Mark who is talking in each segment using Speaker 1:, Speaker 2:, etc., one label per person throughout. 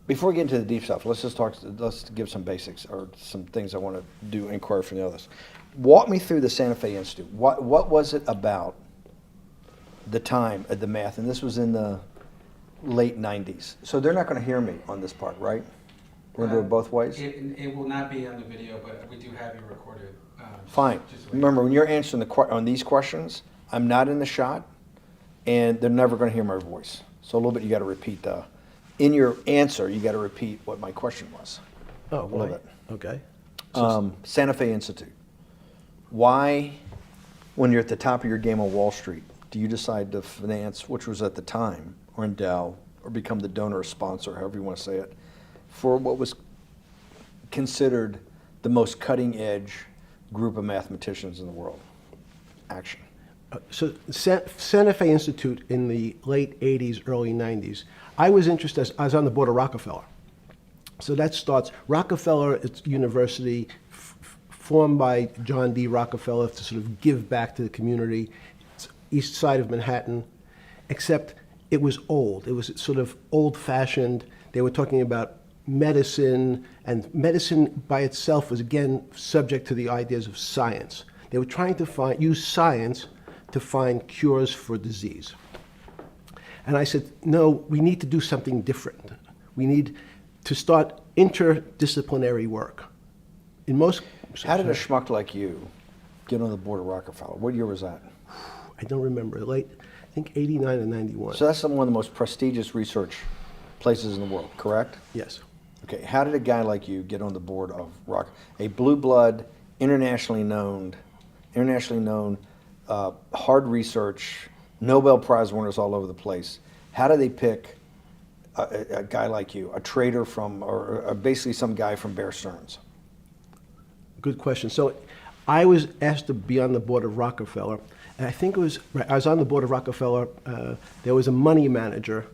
Speaker 1: Before we get into the deep stuff, let's give some basics or some things I want to do inquire from the others. Walk me through the Santa Fe Institute. What was it about the time of the math? And this was in the late 90s. So they're not going to hear me on this part, right? We're going to do it both ways?
Speaker 2: It will not be on the video, but we do have you recorded.
Speaker 1: Fine. Remember, when you're answering on these questions, I'm not in the shot, and they're never going to hear my voice. So a little bit you got to repeat in your answer, you got to repeat what my question was.
Speaker 3: Oh,
Speaker 1: a little bit.
Speaker 3: Okay.
Speaker 1: Santa Fe Institute. Why, when you're at the top of your game on Wall Street, do you decide to finance, which was at the time, or endow, or become the donor or sponsor, however you want to say it, for what was considered the most cutting edge group of mathematicians in the world? Action.
Speaker 3: So Santa Fe Institute in the late 80s, early 90s, I was interested, I was on the board of Rockefeller. So that starts, Rockefeller, it's university formed by John D. Rockefeller to sort of give back to the community. It's east side of Manhattan, except it was old. It was sort of old-fashioned. They were talking about medicine, and medicine by itself was, again, subject to the ideas of science. They were trying to use science to find cures for disease. And I said, no, we need to do something different. We need to start interdisciplinary work.
Speaker 1: How did a schmuck like you get on the board of Rockefeller? What year was that?
Speaker 3: I don't remember. I think 89 and 91.
Speaker 1: So that's one of the most prestigious research places in the world, correct?
Speaker 3: Yes.
Speaker 1: Okay, how did a guy like you get on the board of a blue blood, internationally known, hard research, Nobel Prize winners all over the place? How do they pick a guy like you, a trader from, or basically some guy from Bear Stearns?
Speaker 3: Good question. So I was asked to be on the board of Rockefeller, and I think it was, I was on the board of Rockefeller, there was a money manager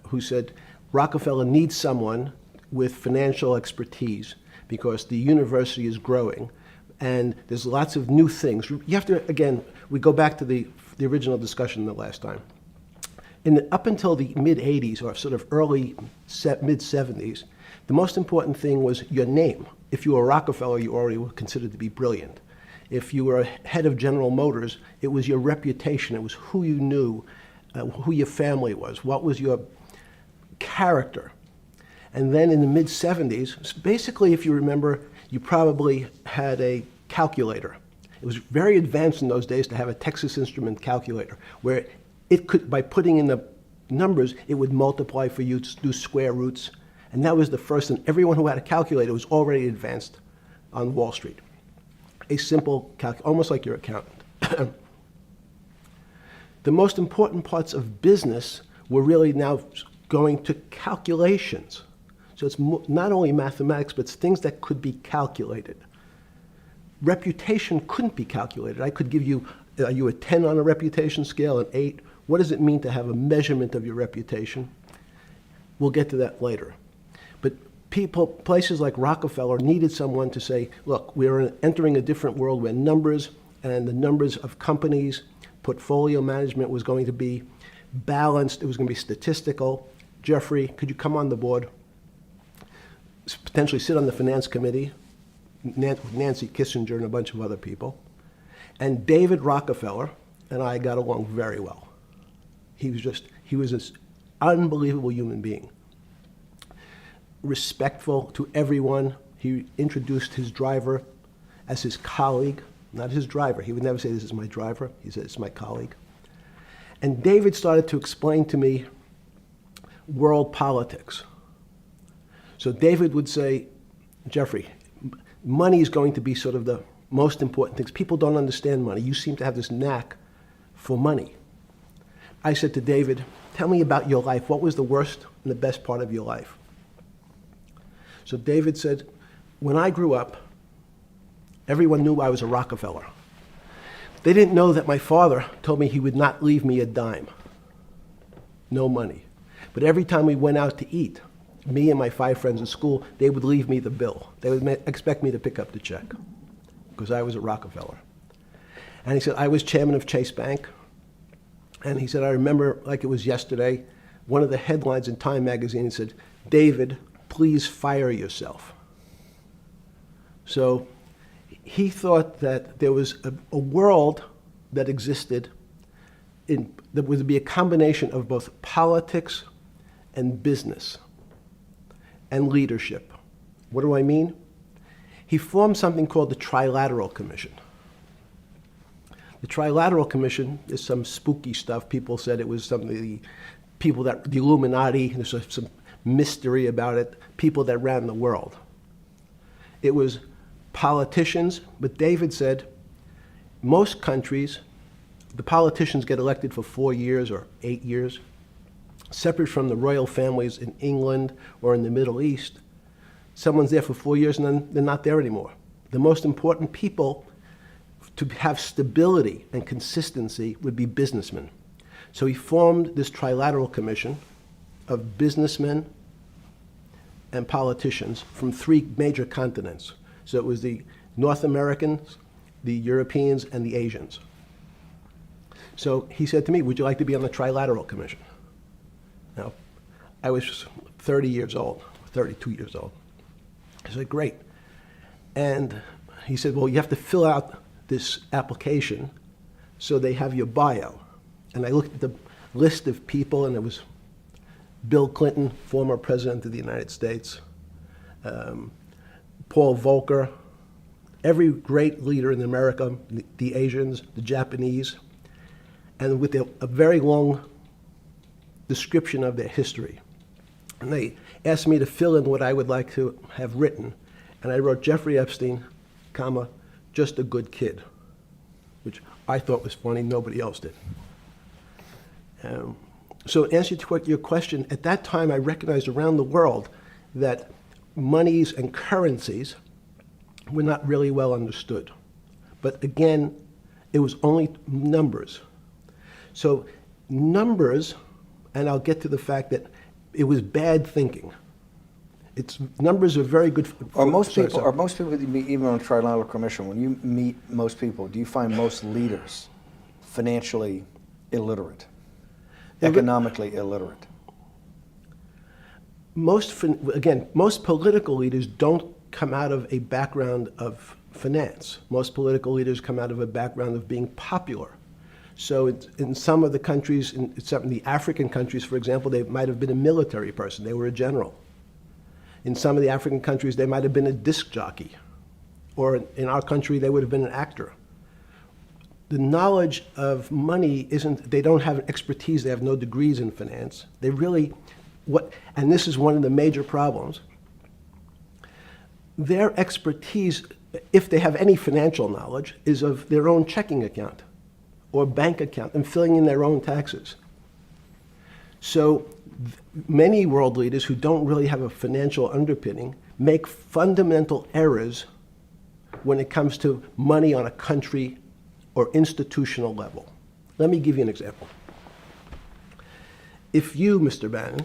Speaker 3: who said, Rockefeller needs someone with financial expertise because the university is growing and there's lots of new things. You have to, again, we go back to the original discussion the last time. Up until the mid-'80s or sort of early mid-'70s, the most important thing was your name. If you were Rockefeller, you already were considered to be brilliant. If you were head of General Motors, it was your reputation. It was who you knew, who your family was, what was your character. And then in the mid-'70s, basically, if you remember, you probably had a calculator. It was very advanced in those days to have a Texas Instrument calculator, where it could, by putting in the numbers, it would multiply for you to do square roots. And that was the first, and everyone who had a calculator was already advanced on Wall Street. A simple calculator, almost like your accountant. The most important parts of business were really now going to calculations. So it's not only mathematics, but it's things that could be calculated. Reputation couldn't be calculated. I could give you, are you a 10 on a reputation scale, an 8? What does it mean to have a measurement of your reputation? We'll get to that later. But places like Rockefeller needed someone to say, look, we're entering a different world where numbers and the numbers of companies, portfolio management was going to be balanced, it was going to be statistical. Jeffrey, could you come on the board? Potentially sit on the finance committee, Nancy Kissinger and a bunch of other people. And David Rockefeller and I got along very well. He was this unbelievable human being. Respectful to everyone. He introduced his driver as his colleague, not his driver. He would never say, this is my driver. He said, it's my colleague. And David started to explain to me world politics. So David would say, Jeffrey, money is going to be sort of the most important things. People don't understand money. You seem to have this knack for money. I said to David, tell me about your life. What was the worst and the best part of your life? So David said, when I grew up, everyone knew I was a Rockefeller. They didn't know that my father told me he would not leave me a dime. No money. But every time we went out to eat, me and my 5 friends at school, they would leave me the bill. They would expect me to pick up the check because I was a Rockefeller. And he said, I was chairman of Chase Bank. And he said, I remember like it was yesterday, one of the headlines in Time magazine said, David, please fire yourself. So he thought that there was a world that existed that would be a combination of both politics and business and leadership. What do I mean? He formed something called the Trilateral Commission. The Trilateral Commission is some spooky stuff. People said it was something, the Illuminati, there's some mystery about it, people that ran the world. It was politicians, but David said most countries, the politicians get elected for 4 years or 8 years, separate from the royal families in England or in the Middle East. Someone's there for 4 years and then they're not there anymore. The most important people to have stability and consistency would be businessmen. So he formed this Trilateral Commission of businessmen and politicians from 3 major continents. So it was the North Americans, the Europeans, and the Asians. So he said to me, would you like to be on the Trilateral Commission? Now, I was 30 years old, 32 years old. I said, great. And he said, well, you have to fill out this application so they have your bio. And I looked at the list of people, and it was Bill Clinton, former president of the United States, Paul Volcker, every great leader in America, the Asians, the Japanese, and with a very long description of their history. And they asked me to fill in what I would like to have written. And I wrote Jeffrey Epstein, comma, just a good kid, which I thought was funny, nobody else did. So in answer to your question, at that time I recognized around the world that monies and currencies were not really well understood. But again, it was only numbers. So numbers, and I'll get to the fact that it was bad thinking. Numbers are very good.
Speaker 1: Are most people that you meet, even on the Trilateral Commission, when you meet most people, do you find most leaders financially illiterate, economically illiterate? Most political leaders don't come out of a background of finance. Most political leaders come out of a background of being popular. So in some of the countries, in some of the African countries, for example, they might have been a military person. They were a general. In some of the African countries, they might have been a disc jockey. Or in our country, they would have been an actor. The knowledge of money they don't have expertise, they have no degrees in finance. They really, and this is one of the major problems, their expertise, if they have any financial knowledge, is of their own checking account or bank account and filling in their own taxes. So many world leaders who don't really have a financial underpinning make fundamental errors when it comes to money on a country or institutional level. Let me give you an example. If you, Mr. Bannon,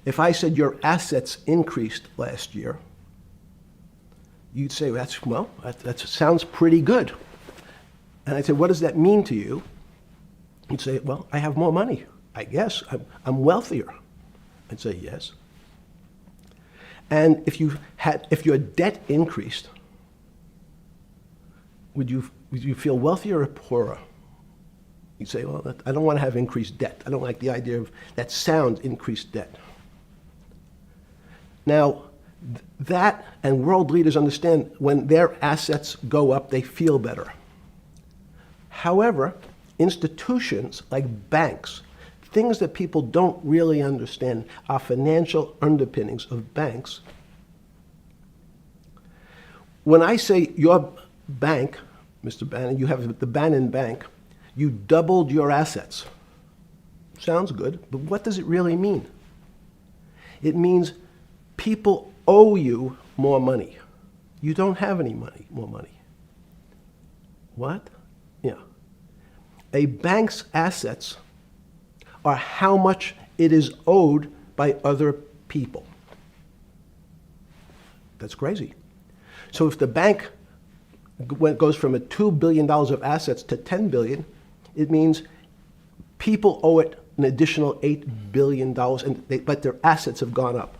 Speaker 1: if I said your assets increased last year, you'd say, that sounds pretty good. And I'd say, what does that mean to you? You'd say, well, I have more money. I guess I'm wealthier. I'd say, yes. And if your debt increased, would you feel wealthier or poorer? You'd say, well, I don't want to have increased debt. I don't like the idea of that sound, increased debt. Now, that and world leaders understand when their assets go up, they feel better. However, institutions like banks, things that people don't really understand are financial underpinnings of banks. When I say your bank, Mr. Bannon, you have the Bannon Bank, you doubled your assets. Sounds good, but what does it really mean? It means people owe you more money. You don't have any more money. What? Yeah. A bank's assets are how much it is owed by other people. That's crazy. So if the bank goes from $2 billion of assets to $10 billion, it means people owe it an additional $8 billion, but their assets have gone up.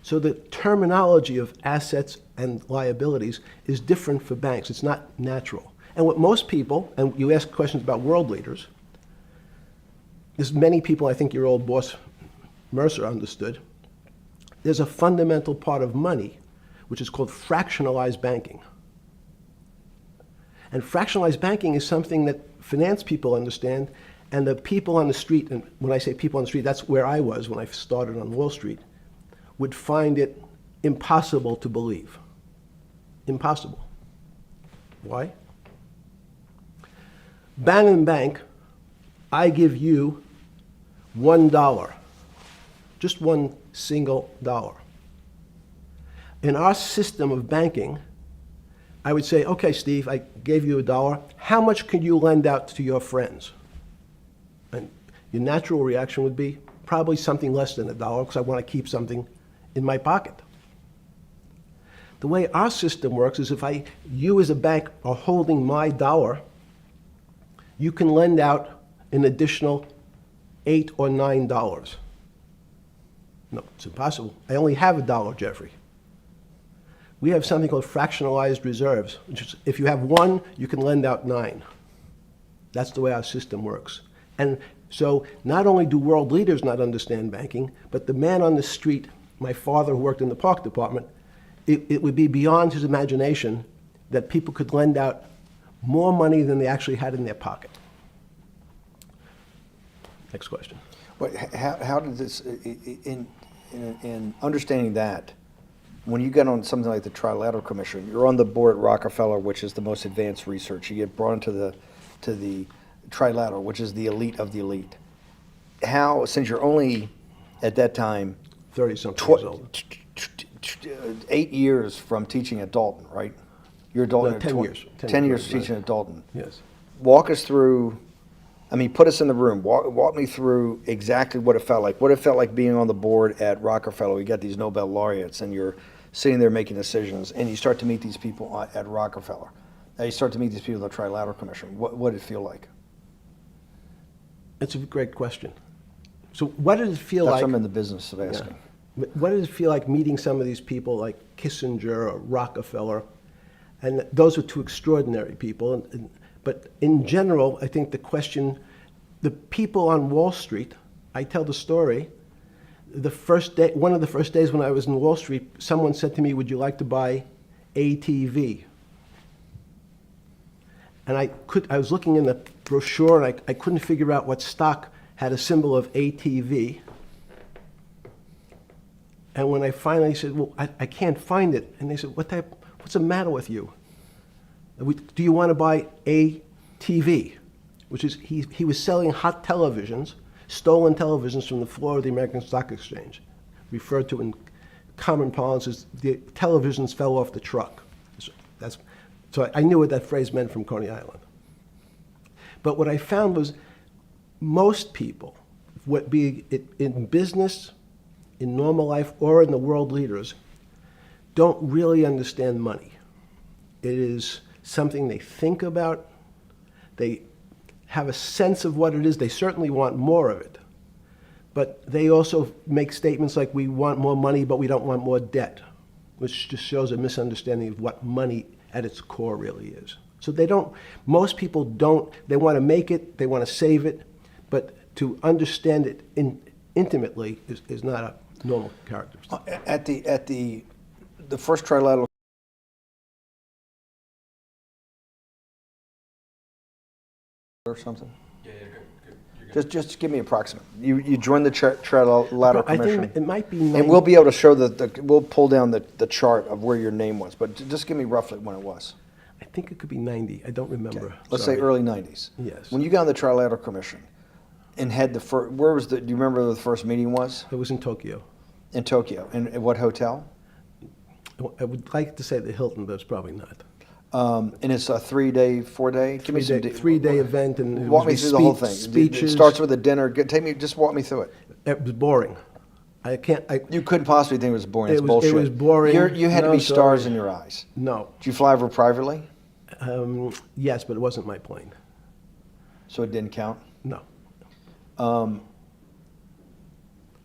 Speaker 3: So the terminology of assets and liabilities is different for banks. It's not natural. And what most people, and you ask questions about world leaders, there's many people, I think your old boss Mercer understood, there's a fundamental part of money which is called fractionalized banking. And fractionalized banking is something that finance people understand, and the people on the street, and when I say people on the street, that's where I was when I started on Wall Street, would find it impossible to believe. Impossible. Why? Bannon Bank, I give you $1, just one single dollar. In our system of banking, I would say, okay, Steve, I gave you $1. How much could you lend out to your friends? And your natural reaction would be probably something less than $1 because I want to keep something in my pocket. The way our system works is if you as a bank are holding my dollar, you can lend out an additional $8 or $9. No, it's impossible. I only have $1, Jeffrey. We have something called fractionalized reserves, which is if you have 1, you can lend out 9. That's the way our system works. And so not only do world leaders not understand banking, but the man on the street, my father who worked in the park department, it would be beyond his imagination that people could lend out more money than they actually had in their pocket. Next question.
Speaker 1: But how did this, in understanding that, when you get on something like the Trilateral Commission, you're on the board at Rockefeller, which is the most advanced research. You get brought into the Trilateral, which is the elite of the elite. How, since you're only at that time
Speaker 3: 30-something years old.
Speaker 1: 8 years from teaching at Dalton, right? You're a Dalton.
Speaker 3: No, 10 years.
Speaker 1: 10 years
Speaker 3: right.
Speaker 1: teaching at Dalton.
Speaker 3: Yes.
Speaker 1: Walk us through. I mean, put us in the room. Walk me through exactly what it felt like. What it felt like being on the board at Rockefeller. We got these Nobel laureates, and you're sitting there making decisions, and you start to meet these people at Rockefeller. Now you start to meet these people at the Trilateral Commission. What did it feel like?
Speaker 3: It's a great question. So what did it feel
Speaker 1: That's
Speaker 3: like?
Speaker 1: what I'm in the business of asking.
Speaker 3: Yeah. What did it feel like meeting some of these people like Kissinger or Rockefeller? And those were two extraordinary people. But in general, I think the question, the people on Wall Street, I tell the story, the first day, one of the first days when I was in Wall Street, someone said to me, would you like to buy ATV? And I was looking in the brochure and I couldn't figure out what stock had a symbol of ATV. And when I finally said, well, I can't find it. And they said, what's the matter with you? Do you want to buy ATV? Which is, he was selling hot televisions, stolen televisions from the floor of the American Stock Exchange, referred to in common parlance as the televisions fell off the truck. So I knew what that phrase meant from Coney Island. But what I found was most people, be it in business, in normal life, or in the world leaders, don't really understand money. It is something they think about. They have a sense of what it is. They certainly want more of it. But they also make statements like, we want more money, but we don't want more debt, which just shows a misunderstanding of what money at its core really is. So most people don't, they want to make it, they want to save it, but to understand it intimately is not a normal characteristic.
Speaker 1: At the first Trilateral or something?
Speaker 2: Yeah, you're good.
Speaker 1: Just give me approximate. You joined the Trilateral
Speaker 3: I
Speaker 1: Commission.
Speaker 3: think it might be
Speaker 1: And we'll be able to show we'll pull down the chart of where your name was, but just give me roughly when it was.
Speaker 3: I think it could be 90. I don't remember.
Speaker 1: Okay. Let's say early 90s.
Speaker 3: Yes.
Speaker 1: When you got on the Trilateral Commission and had do you remember where the first meeting was?
Speaker 3: It was in Tokyo.
Speaker 1: In Tokyo. And at what hotel?
Speaker 3: I would like to say the Hilton, but it's probably not.
Speaker 1: And it's a 3-day, 4-day? Give me some
Speaker 3: Three-day event, and it
Speaker 1: walk
Speaker 3: was
Speaker 1: me through the whole thing.
Speaker 3: Speeches.
Speaker 1: It starts with a dinner. Just walk me through it.
Speaker 3: It was boring.
Speaker 1: You couldn't possibly think it was boring. It's bullshit.
Speaker 3: It was boring.
Speaker 1: You had to be stars in your eyes.
Speaker 3: No.
Speaker 1: Did you fly over privately?
Speaker 3: Yes, but it wasn't my plane.
Speaker 1: So it didn't count?
Speaker 3: No.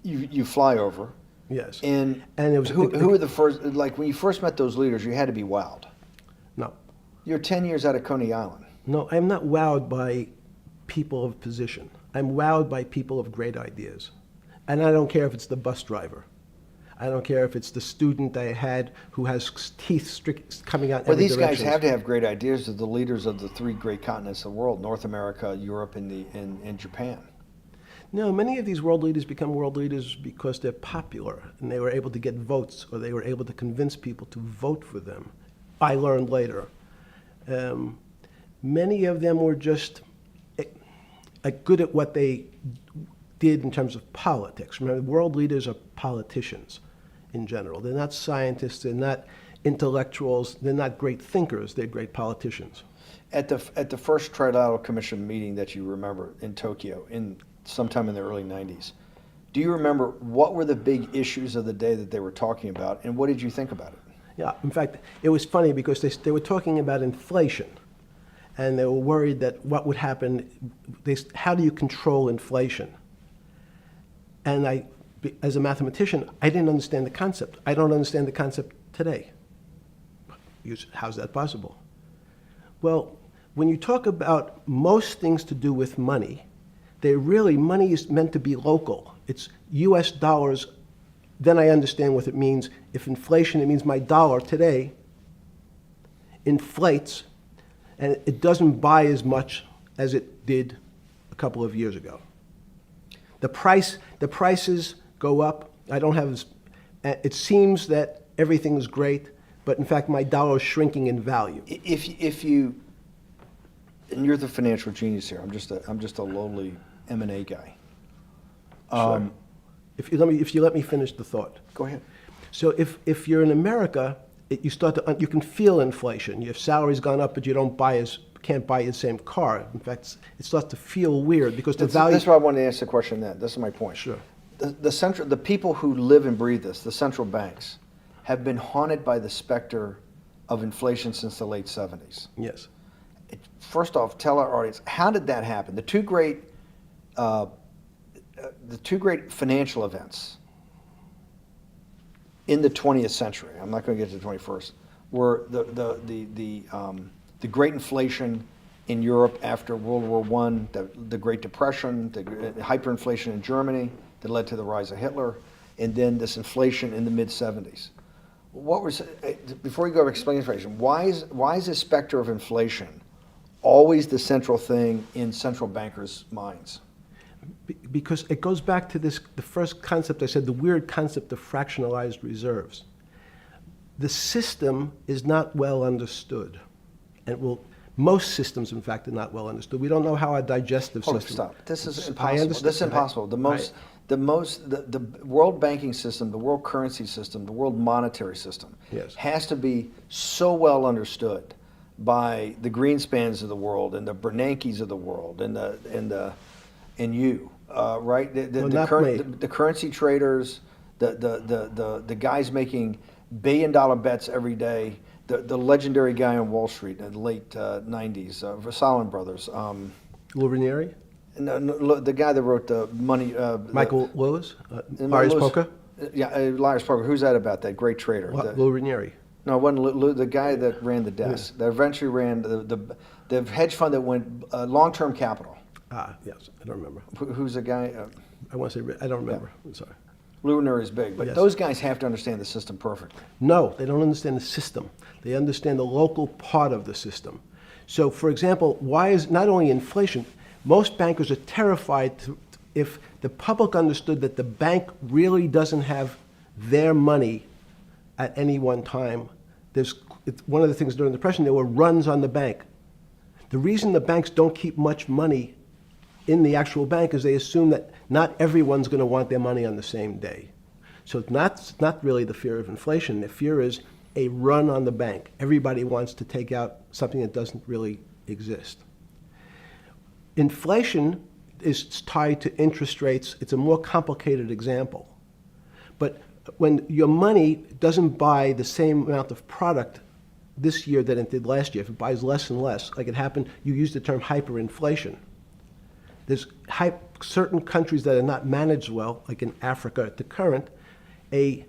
Speaker 1: You fly over.
Speaker 3: Yes.
Speaker 1: And
Speaker 3: it was
Speaker 1: who were the first, like when you first met those leaders, you had to be wowed.
Speaker 3: No.
Speaker 1: You're 10 years out of Coney Island.
Speaker 3: No, I'm not wowed by people of position. I'm wowed by people of great ideas. And I don't care if it's the bus driver. I don't care if it's the student I had who has teeth coming out in
Speaker 1: Well,
Speaker 3: every
Speaker 1: these guys
Speaker 3: direction.
Speaker 1: have to have great ideas. They're the leaders of the three great continents of the world: North America, Europe, and Japan.
Speaker 3: No, many of these world leaders become world leaders because they're popular and they were able to get votes or they were able to convince people to vote for them. I learned later. Many of them were just good at what they did in terms of politics. Remember, world leaders are politicians in general. They're not scientists, they're not intellectuals, they're not great thinkers, they're great politicians.
Speaker 1: At the first Trilateral Commission meeting that you remember in Tokyo, sometime in the early 90s, do you remember what were the big issues of the day that they were talking about, and what did you think about it?
Speaker 3: Yeah, in fact, it was funny because they were talking about inflation, and they were worried that what would happen, how do you control inflation? And as a mathematician, I didn't understand the concept. I don't understand the concept today. How's that possible? Well, when you talk about most things to do with money, money is meant to be local. It's US dollars, then I understand what it means. If inflation, it means my dollar today inflates, and it doesn't buy as much as it did a couple of years ago. The prices go up. It seems that everything is great, but in fact my dollar is shrinking in value.
Speaker 1: If you, and you're the financial genius here. I'm just a lowly M&A guy.
Speaker 3: Sure. If you let me finish the thought.
Speaker 1: Go ahead.
Speaker 3: So if you're in America, you can feel inflation. Your salary's gone up, but you can't buy the same car. In fact, it starts to feel weird because the value.
Speaker 1: That's why I wanted to ask the question then. This is my point.
Speaker 3: Sure.
Speaker 1: The people who live and breathe this, the central banks, have been haunted by the specter of inflation since the late 70s.
Speaker 3: Yes.
Speaker 1: First off, tell our audience, how did that happen? The two great financial events in the 20th century, I'm not going to get to the 21st, were the great inflation in Europe after World War I, the Great Depression, the hyperinflation in Germany that led to the rise of Hitler, and then this inflation in the mid-70s. Before you go to explain inflation, why is the specter of inflation always the central thing in central bankers' minds?
Speaker 3: Because it goes back to the first concept I said, the weird concept of fractionalized reserves. The system is not well understood. And most systems, in fact, are not well understood. We don't know how our digestive system.
Speaker 1: Stop. This is
Speaker 3: I
Speaker 1: impossible.
Speaker 3: understand.
Speaker 1: This is impossible. The world banking system, the world currency system, the world monetary system
Speaker 3: Yes.
Speaker 1: has to be so well understood by the Greenspans of the world and the Bernankes of the world and you, right? The currency traders, the guys making billion-dollar bets every day. The legendary guy on Wall Street in the late 90s, Salomon Brothers.
Speaker 3: Lou Ranieri?
Speaker 1: No, the guy that wrote the money.
Speaker 3: Michael Lewis? Liar's Poker?
Speaker 1: Yeah, Liar's Poker. Who's that about? That great trader.
Speaker 3: Lou Ranieri.
Speaker 1: No, it wasn't Lou, the guy that ran the desk. That eventually ran the hedge fund that went long-term capital.
Speaker 3: Yes, I don't remember.
Speaker 1: Who's the guy?
Speaker 3: I want to say, I don't remember. I'm sorry.
Speaker 1: Lou Ranieri is big, but
Speaker 3: Yes.
Speaker 1: those guys have to understand the system perfectly.
Speaker 3: No, they don't understand the system. They understand the local part of the system. So, for example, why is not only inflation, most bankers are terrified if the public understood that the bank really doesn't have their money at any one time. One of the things during the Depression, there were runs on the bank. The reason the banks don't keep much money in the actual bank is they assume that not everyone's going to want their money on the same day. So it's not really the fear of inflation. The fear is a run on the bank. Everybody wants to take out something that doesn't really exist. Inflation is tied to interest rates. It's a more complicated example. But when your money doesn't buy the same amount of product this year than it did last year, if it buys less and less, like it happened, you used the term hyperinflation. There's certain countries that are not managed well, like in Africa at the current, A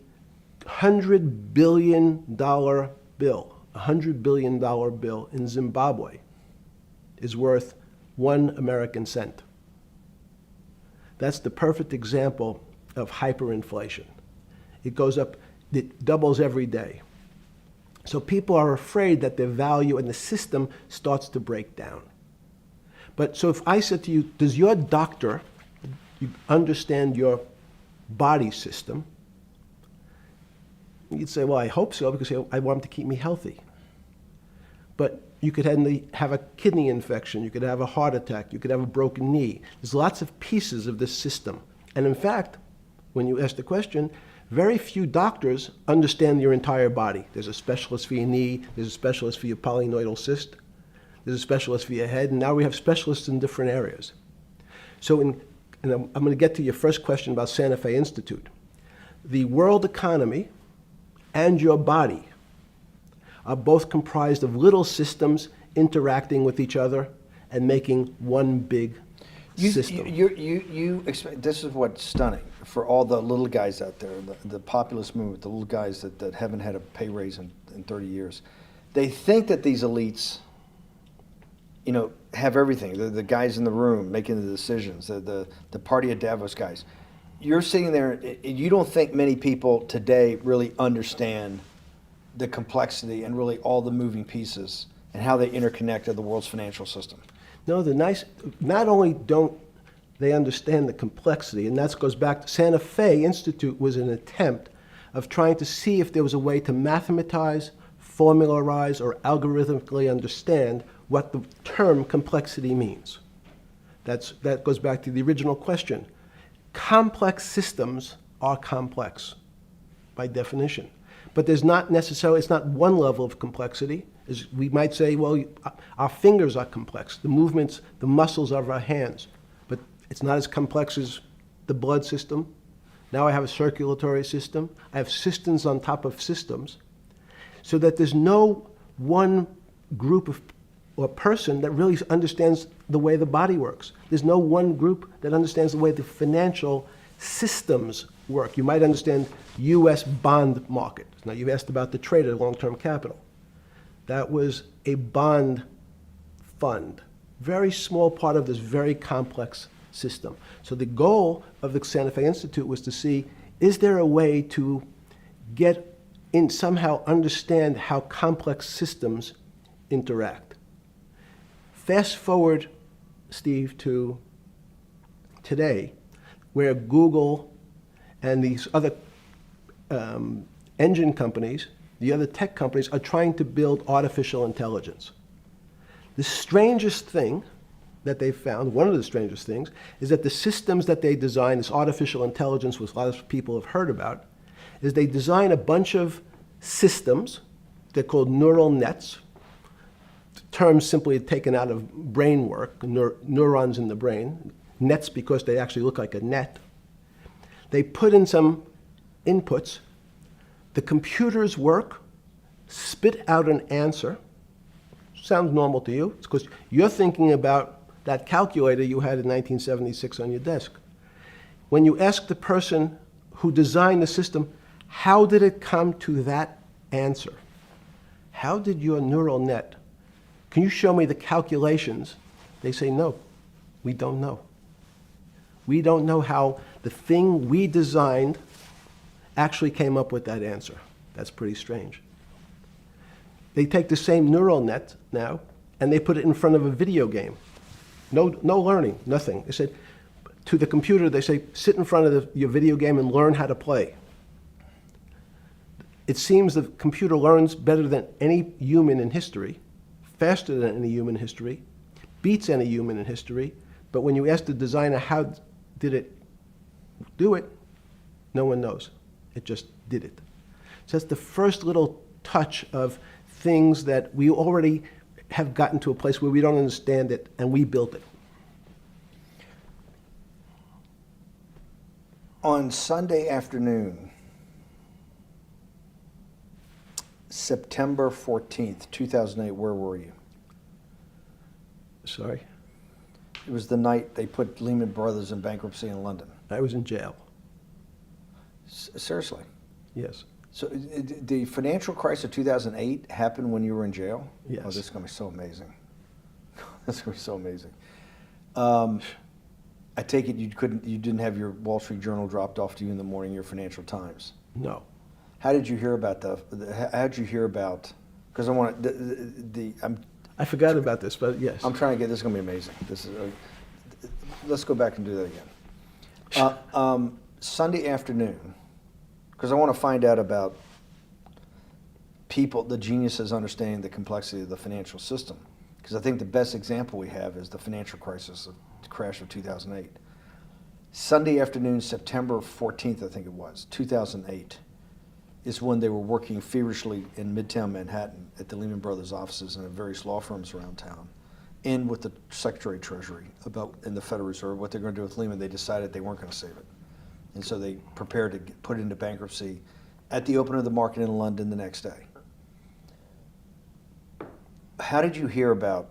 Speaker 3: $100 billion bill, $100 billion bill in Zimbabwe is worth 1 American cent. That's the perfect example of hyperinflation. It goes up, it doubles every day. So people are afraid that their value in the system starts to break down. But so if I said to you, does your doctor understand your body system? You'd say, well, I hope so, because I want him to keep me healthy. But you could have a kidney infection, you could have a heart attack, you could have a broken knee. There's lots of pieces of this system. And in fact, when you ask the question, very few doctors understand your entire body. There's a specialist for your knee, there's a specialist for your polynoidal cyst, there's a specialist for your head, and now we have specialists in different areas. So and I'm going to get to your first question about Santa Fe Institute. The world economy and your body are both comprised of little systems interacting with each other and making one big system.
Speaker 1: This is what's stunning for all the little guys out there, the populist movement, the little guys that haven't had a pay raise in 30 years. They think that these elites, have everything. The guys in the room making the decisions, the party of Davos guys. You're sitting there, you don't think many people today really understand the complexity and really all the moving pieces and how they interconnect to the world's financial system.
Speaker 3: No, not only don't they understand the complexity, and that goes back to Santa Fe Institute was an attempt of trying to see if there was a way to mathematize, formularize, or algorithmically understand what the term complexity means. That goes back to the original question. Complex systems are complex by definition. But there's not necessarily, it's not one level of complexity. As we might say, well, our fingers are complex, the movements, the muscles of our hands. But it's not as complex as the blood system. Now I have a circulatory system. I have systems on top of systems. So that there's no one group of or person that really understands the way the body works. There's no one group that understands the way the financial systems work. You might understand U.S. bond market. Now, you've asked about the trade of long-term capital. That was a bond fund, very small part of this very complex system. So the goal of the Santa Fe Institute was to see, is there a way to get in, somehow understand how complex systems interact? Fast forward, Steve, to today, where Google and these other engine companies, the other tech companies, are trying to build artificial intelligence. The strangest thing that they've found, one of the strangest things, is that the systems that they design, this artificial intelligence, which a lot of people have heard about, is they design a bunch of systems. They're called neural nets. Terms simply taken out of brain work, neurons in the brain. Nets because they actually look like a net. They put in some inputs. The computers work, spit out an answer. Sounds normal to you. It's because you're thinking about that calculator you had in 1976 on your desk. When you ask the person who designed the system, how did it come to that answer? How did your neural net, can you show me the calculations? They say, no, we don't know. We don't know how the thing we designed actually came up with that answer. That's pretty strange. They take the same neural net now, and they put it in front of a video game. No learning, nothing. They said, to the computer, they say, sit in front of your video game and learn how to play. It seems the computer learns better than any human in history, faster than any human in history, beats any human in history, but when you ask the designer how did it do it, no one knows. It just did it. So that's the first little touch of things that we already have gotten to a place where we don't understand it, and we built it.
Speaker 1: On Sunday afternoon, September 14th, 2008, where were you?
Speaker 3: Sorry?
Speaker 1: It was the night they put Lehman Brothers in bankruptcy in London.
Speaker 3: I was in jail.
Speaker 1: Seriously.
Speaker 3: Yes.
Speaker 1: So the financial crisis of 2008 happened when you were in jail?
Speaker 3: Yes.
Speaker 1: Oh, this is going to be so amazing. This is going to be so amazing. I take it you didn't have your Wall Street Journal dropped off to you in the morning, your Financial Times.
Speaker 3: No.
Speaker 1: How did you hear about how did you hear about, because I want
Speaker 3: I forgot about this, but yes.
Speaker 1: I'm trying to get, this is going to be amazing. This is, let's go back and do that again. Sunday afternoon, because I want to find out about people, the geniuses understanding the complexity of the financial system. Because I think the best example we have is the financial crisis, the crash of 2008. Sunday afternoon, September 14th, I think it was, 2008, is when they were working feverishly in Midtown Manhattan at the Lehman Brothers offices and at various law firms around town, and with the Secretary of Treasury and the Federal Reserve, what they're going to do with Lehman. They decided they weren't going to save it. And so they prepared to put it into bankruptcy at the open of the market in London the next day. How did you hear about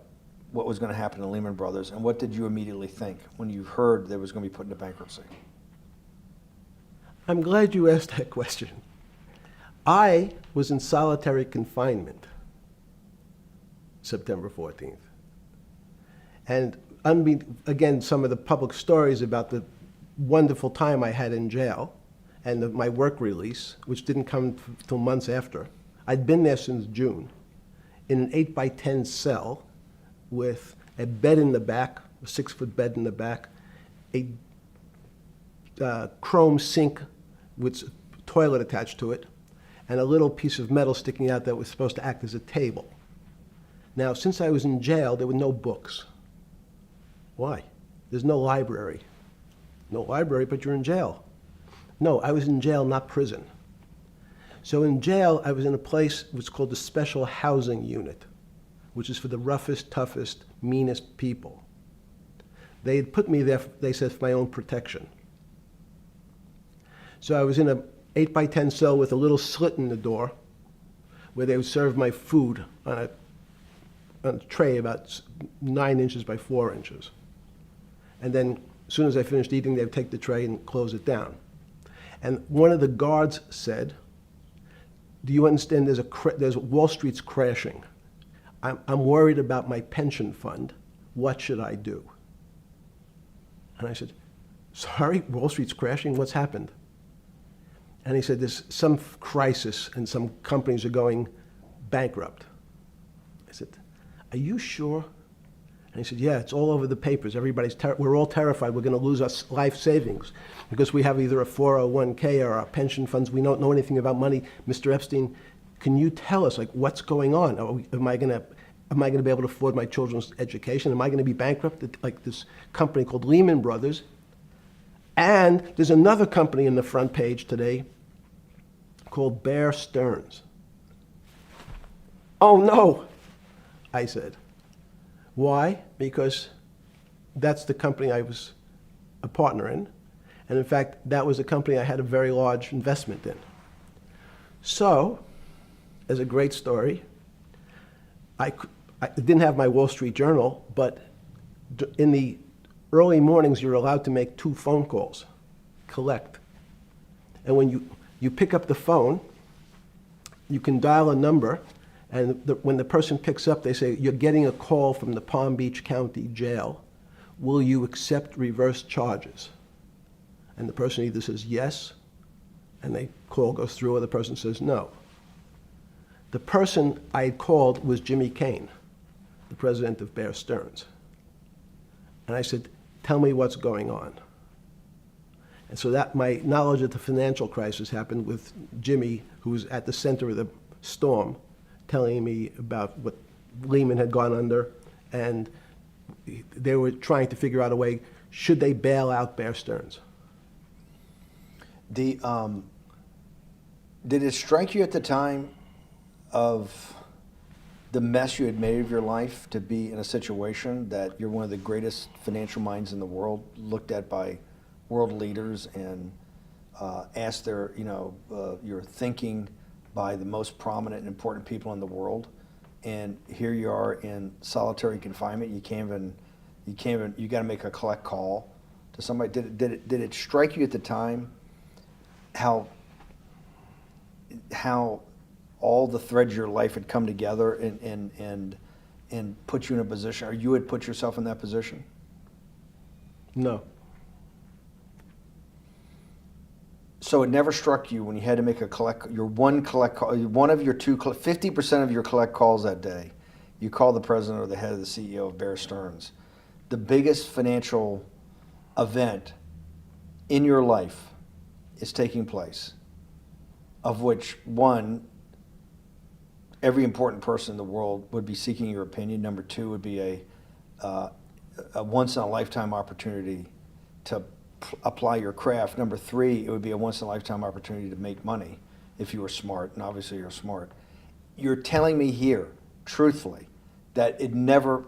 Speaker 1: what was going to happen to Lehman Brothers, and what did you immediately think when you heard they was going to be put into bankruptcy?
Speaker 3: I'm glad you asked that question. I was in solitary confinement September 14th. And again, some of the public stories about the wonderful time I had in jail and my work release, which didn't come till months after. I'd been there since June in an 8x10 cell with a bed in the back, a 6-foot bed in the back, a chrome sink with a toilet attached to it, and a little piece of metal sticking out that was supposed to act as a table. Now, since I was in jail, there were no books. Why? There's no library. No library, but you're in jail. No, I was in jail, not prison. So in jail, I was in a place what's called the Special Housing Unit, which is for the roughest, toughest, meanest people. They had put me there, they said, for my own protection. So I was in a 8x10 cell with a little slit in the door where they would serve my food on a tray about 9 inches by 4 inches. And then as soon as I finished eating, they would take the tray and close it down. And one of the guards said, do you understand there's Wall Street's crashing. I'm worried about my pension fund. What should I do? And I said, sorry, Wall Street's crashing? What's happened? And he said, there's some crisis and some companies are going bankrupt. I said, are you sure? And he said, yeah, it's all over the papers. We're all terrified we're going to lose our life savings because we have either a 401k or our pension funds. We don't know anything about money. Mr. Epstein, can you tell us, like, what's going on? Am I going to be able to afford my children's education? Am I going to be bankrupt like this company called Lehman Brothers? And there's another company in the front page today called Bear Stearns. Oh, no, I said. Why? Because that's the company I was a partner in. And in fact, that was a company I had a very large investment in. So, as a great story, I didn't have my Wall Street Journal, but in the early mornings, you're allowed to make 2 phone calls, collect. And when you pick up the phone, you can dial a number, and when the person picks up, they say, you're getting a call from the Palm Beach County Jail. Will you accept reverse charges? And the person either says yes, and the call goes through, or the person says no. The person I had called was Jimmy Kane, the president of Bear Stearns. And I said, tell me what's going on. And so that my knowledge of the financial crisis happened with Jimmy, who was at the center of the storm, telling me about what Lehman had gone under, and they were trying to figure out a way, should they bail out Bear Stearns?
Speaker 1: Did it strike you at the time of the mess you had made of your life to be in a situation that you're one of the greatest financial minds in the world, looked at by world leaders and asked your thinking by the most prominent and important people in the world, and here you are in solitary confinement. You got to make a collect call to somebody. Did it strike you at the time how all the threads of your life had come together and put you in a position, or you had put yourself in that position?
Speaker 3: No.
Speaker 1: So it never struck you when you had to make one of your 50% of your collect calls that day, you call the president or the head of the CEO of Bear Stearns. The biggest financial event in your life is taking place, of which one, every important person in the world would be seeking your opinion. Number two would be a once in a lifetime opportunity to apply your craft. Number three, it would be a once in a lifetime opportunity to make money if you were smart, and obviously you're smart. You're telling me here, truthfully, that it never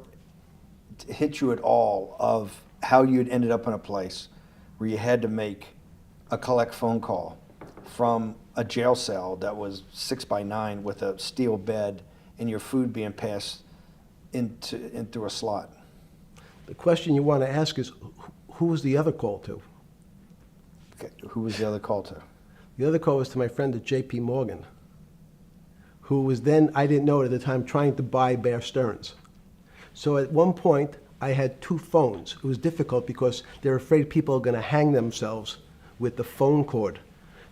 Speaker 1: hit you at all of how you'd ended up in a place where you had to make a collect phone call from a jail cell that was 6x9 with a steel bed and your food being passed into a slot.
Speaker 3: The question you want to ask is, who was the other call to?
Speaker 1: Okay. Who was the other call to?
Speaker 3: The other call was to my friend at J.P. Morgan, who was then, I didn't know it at the time, trying to buy Bear Stearns. So at one point, I had two phones. It was difficult because they're afraid people are going to hang themselves with the phone cord.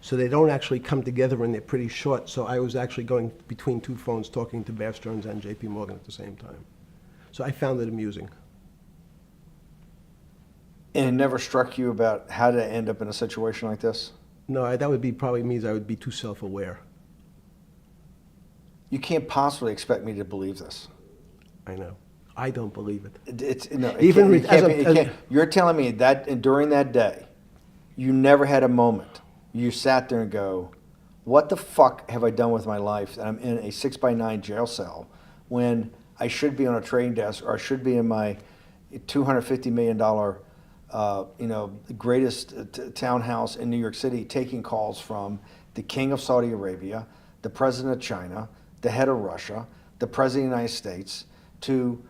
Speaker 3: So they don't actually come together and they're pretty short. So I was actually going between two phones talking to Bear Stearns and J.P. Morgan at the same time. So I found it amusing.
Speaker 1: And it never struck you about how to end up in a situation like this?
Speaker 3: No, that would be probably means I would be too self-aware.
Speaker 1: You can't possibly expect me to believe this.
Speaker 3: I know. I don't believe it.
Speaker 1: It's no.
Speaker 3: Even
Speaker 1: It can't
Speaker 3: as
Speaker 1: be-
Speaker 3: a-
Speaker 1: it can't- You're telling me that and during that day, you never had a moment. You sat there and go, "What the fuck have I done with my life? That I'm in a 6x9 jail cell when I should be on a trading desk, or I should be in my $250 million, greatest townhouse in New York City, taking calls from the king of Saudi Arabia, the president of China, the head of Russia, the president of the United States, to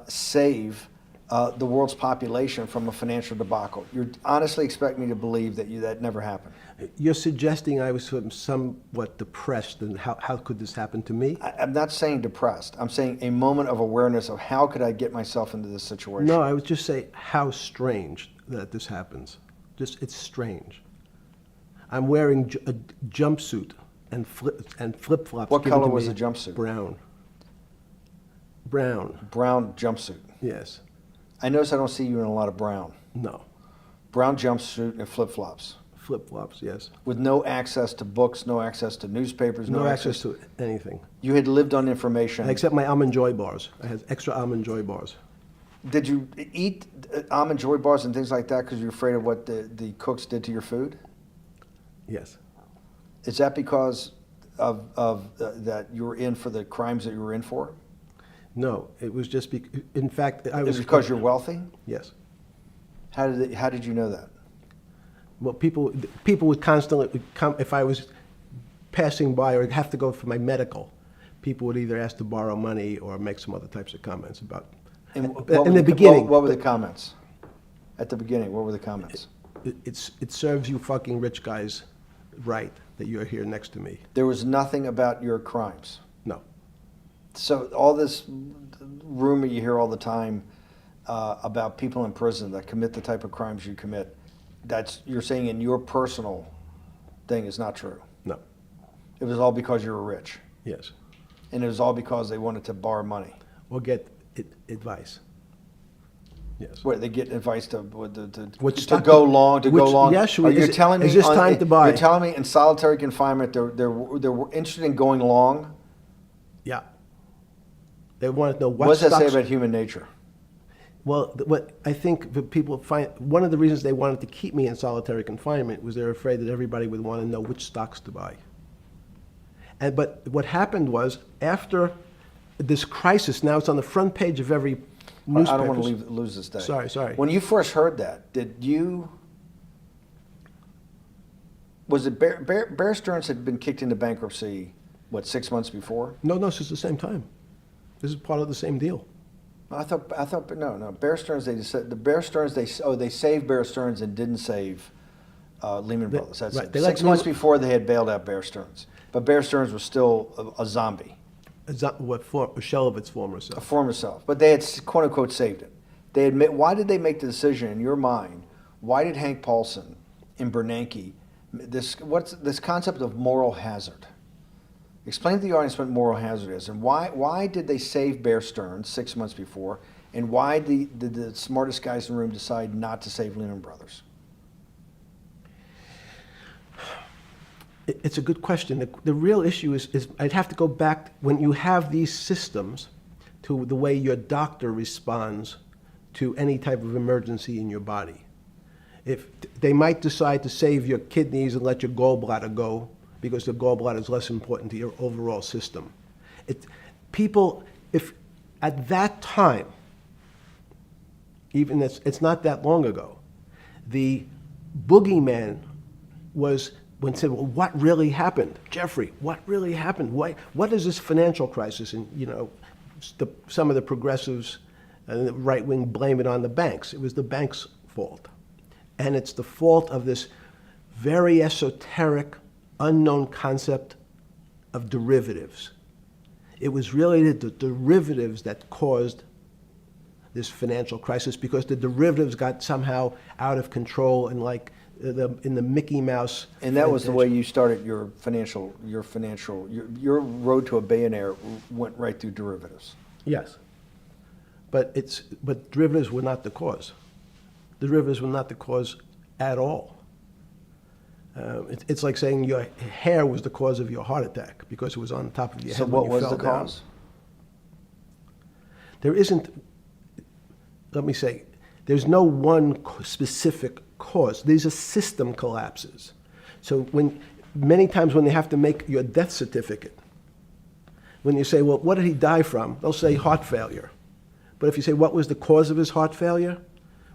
Speaker 1: save the world's population from a financial debacle." You honestly expect me to believe that never happened?
Speaker 3: You're suggesting I was sort of somewhat depressed, and how could this happen to me?
Speaker 1: I'm not saying depressed. I'm saying a moment of awareness of how could I get myself into this situation.
Speaker 3: No, I would just say how strange that this happens. Just, it's strange. I'm wearing a jumpsuit and flip-flops.
Speaker 1: What
Speaker 3: given
Speaker 1: color
Speaker 3: to
Speaker 1: was
Speaker 3: me.
Speaker 1: the jumpsuit?
Speaker 3: Brown. Brown,
Speaker 1: Brown jumpsuit.
Speaker 3: yes.
Speaker 1: I notice I don't see you in a lot of brown.
Speaker 3: No.
Speaker 1: Brown jumpsuit and flip-flops.
Speaker 3: Flip-flops, yes.
Speaker 1: With no access to books, no access to newspapers,
Speaker 3: No access to anything.
Speaker 1: You had lived on information.
Speaker 3: Except my Almond Joy bars. I had extra Almond Joy bars.
Speaker 1: Did you eat Almond Joy bars and things like that because you're afraid of what the cooks did to your food?
Speaker 3: Yes.
Speaker 1: Is that because of that you were in for the crimes that you were in for?
Speaker 3: No, it was just, in fact, I
Speaker 1: Is
Speaker 3: was...
Speaker 1: it because you're wealthy?
Speaker 3: Yes.
Speaker 1: How did you know that?
Speaker 3: Well, people would constantly come, if I was passing by or have to go for my medical, people would either ask to borrow money or make some other types of comments about...
Speaker 1: And
Speaker 3: In the beginning...
Speaker 1: what were the comments? At the beginning, what were the comments?
Speaker 3: It serves you fucking rich guys right that you're here next to me.
Speaker 1: There was nothing about your crimes.
Speaker 3: No.
Speaker 1: So all this rumor you hear all the time about people in prison that commit the type of crimes you commit, you're saying in your personal thing is not true.
Speaker 3: No.
Speaker 1: It was all because you were rich.
Speaker 3: Yes.
Speaker 1: And it was all because they wanted to borrow money.
Speaker 3: Or get advice. Yes.
Speaker 1: Where they get advice to
Speaker 3: Which
Speaker 1: go long.
Speaker 3: Yes,
Speaker 1: Are you telling me
Speaker 3: is this time to buy?
Speaker 1: You're telling me in solitary confinement they're interested in going long?
Speaker 3: Yeah. They want to know what
Speaker 1: What does that say
Speaker 3: stocks...
Speaker 1: about human nature?
Speaker 3: Well, what I think that people find, one of the reasons they wanted to keep me in solitary confinement was they're afraid that everybody would want to know which stocks to buy. But what happened was, after this crisis, now it's on the front page of every newspaper.
Speaker 1: I don't want to lose this day.
Speaker 3: Sorry.
Speaker 1: When you first heard that, was it Bear Stearns had been kicked into bankruptcy, 6 months before?
Speaker 3: No, this is the same time. This is part of the same deal.
Speaker 1: I thought no. Bear Stearns, they saved Bear Stearns and didn't save Lehman Brothers. That's
Speaker 3: right,
Speaker 1: it.
Speaker 3: they let
Speaker 1: 6 months
Speaker 3: Lehman-
Speaker 1: before they had bailed out Bear Stearns, but Bear Stearns was still a zombie,
Speaker 3: A shell of its former
Speaker 1: a
Speaker 3: self.
Speaker 1: former self. But they had quote unquote saved it. They admit. Why did they make the decision in your mind? Why did Hank Paulson and Bernanke what's this concept of moral hazard? Explain to the audience what moral hazard is, and why did they save Bear Stearns 6 months before, and why did the smartest guys in the room decide not to save Lehman Brothers?
Speaker 3: It's a good question. The real issue is I'd have to go back when you have these systems to the way your doctor responds to any type of emergency in your body. If they might decide to save your kidneys and let your gallbladder go because the gallbladder is less important to your overall system. If at that time, even it's not that long ago, the boogeyman was when said, well, what really happened? Jeffrey, what really happened? What is this financial crisis? And, some of the progressives and the right wing blame it on the banks. It was the banks' fault. And it's the fault of this very esoteric, unknown concept of derivatives. It was really the derivatives that caused this financial crisis because the derivatives got somehow out of control and in the Mickey Mouse.
Speaker 1: And that was the way you started your road to a billionaire went right through derivatives.
Speaker 3: Yes. But derivatives were not the cause. Derivatives were not the cause at all. It's like saying your hair was the cause of your heart attack because it was on top of your head.
Speaker 1: So what was the cause?
Speaker 3: There isn't, let me say, there's no one specific cause. These are system collapses. So many times when they have to make your death certificate, when you say, well, what did he die from? They'll say heart failure. But if you say, what was the cause of his heart failure?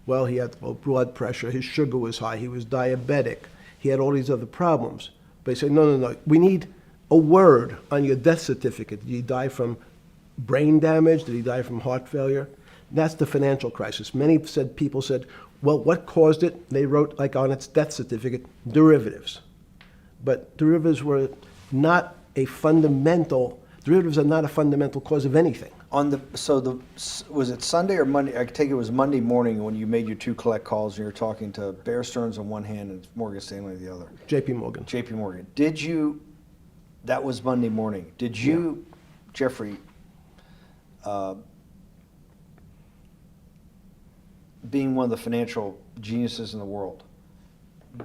Speaker 3: Well, he had low blood pressure, his sugar was high, he was diabetic, he had all these other problems. But you say, no, we need a word on your death certificate. Did he die from brain damage? Did he die from heart failure? That's the financial crisis. Many people said, well, what caused it? They wrote, like on its death certificate, derivatives. But derivatives are not a fundamental cause of anything.
Speaker 1: Was it Sunday or Monday? I take it was Monday morning when you made your two collect calls and you were talking to Bear Stearns on one hand and Morgan Stanley on the other.
Speaker 3: J.P. Morgan.
Speaker 1: J.P. Morgan. That was Monday morning. Did you, Jeffrey, being one of the financial geniuses in the world,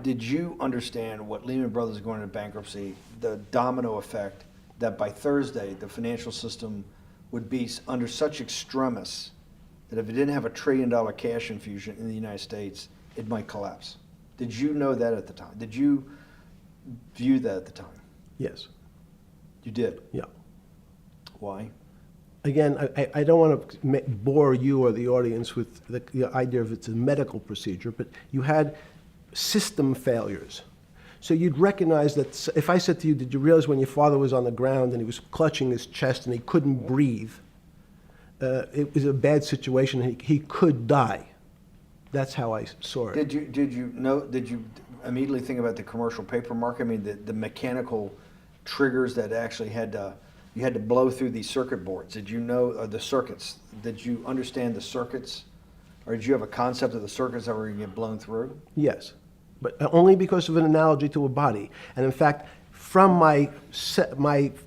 Speaker 1: did you understand what Lehman Brothers is going into bankruptcy, the domino effect, that by Thursday the financial system would be under such extremis that if it didn't have $1 trillion cash infusion in the United States, it might collapse? Did you know that at the time? Did you view that at the time?
Speaker 3: Yes.
Speaker 1: You did?
Speaker 3: Yeah.
Speaker 1: Why?
Speaker 3: Again, I don't want to bore you or the audience with the idea of it's a medical procedure, but you had system failures. So you'd recognize that if I said to you, did you realize when your father was on the ground and he was clutching his chest and he couldn't breathe, it was a bad situation, he could die. That's how I saw it.
Speaker 1: Did you immediately think about the commercial paper market? I mean, the mechanical triggers that actually you had to blow through these circuit boards. Did you know the circuits? Did you understand the circuits? Or did you have a concept of the circuits that were going to get blown through?
Speaker 3: Yes, but only because of an analogy to a body. And in fact, from my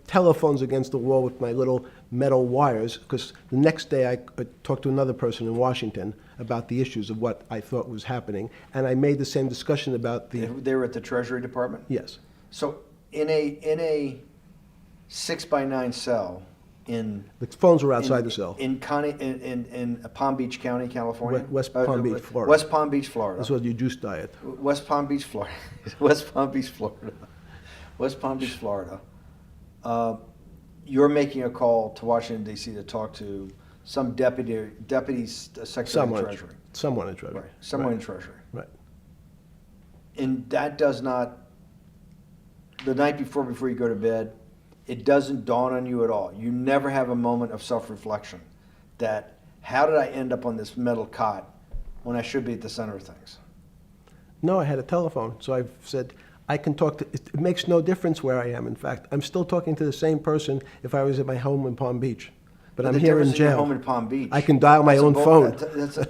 Speaker 3: telephones against the wall with my little metal wires, because the next day I talked to another person in Washington about the issues of what I thought was happening, and I made the same discussion about the...
Speaker 1: They were at the Treasury Department?
Speaker 3: Yes.
Speaker 1: So in a 6x9 cell in...
Speaker 3: The phones were outside the cell.
Speaker 1: In Palm Beach County, California?
Speaker 3: West Palm Beach, Florida.
Speaker 1: West Palm Beach, Florida.
Speaker 3: This was your juice diet.
Speaker 1: West Palm Beach, Florida. West Palm Beach, Florida. West Palm Beach, Florida. You're making a call to Washington, D.C. to talk to some deputy secretary of Treasury.
Speaker 3: Someone in Treasury.
Speaker 1: Right. Someone in Treasury.
Speaker 3: Right.
Speaker 1: And that does not, the night before you go to bed, it doesn't dawn on you at all. You never have a moment of self-reflection that, how did I end up on this metal cot when I should be at the center of things?
Speaker 3: No, I had a telephone. So I've said, I can talk to, it makes no difference where I am, in fact. I'm still talking to the same person if I was at my home in Palm Beach. But I'm
Speaker 1: the
Speaker 3: here in
Speaker 1: difference is you're
Speaker 3: jail.
Speaker 1: home in Palm Beach.
Speaker 3: I can dial my
Speaker 1: That's a
Speaker 3: own phone.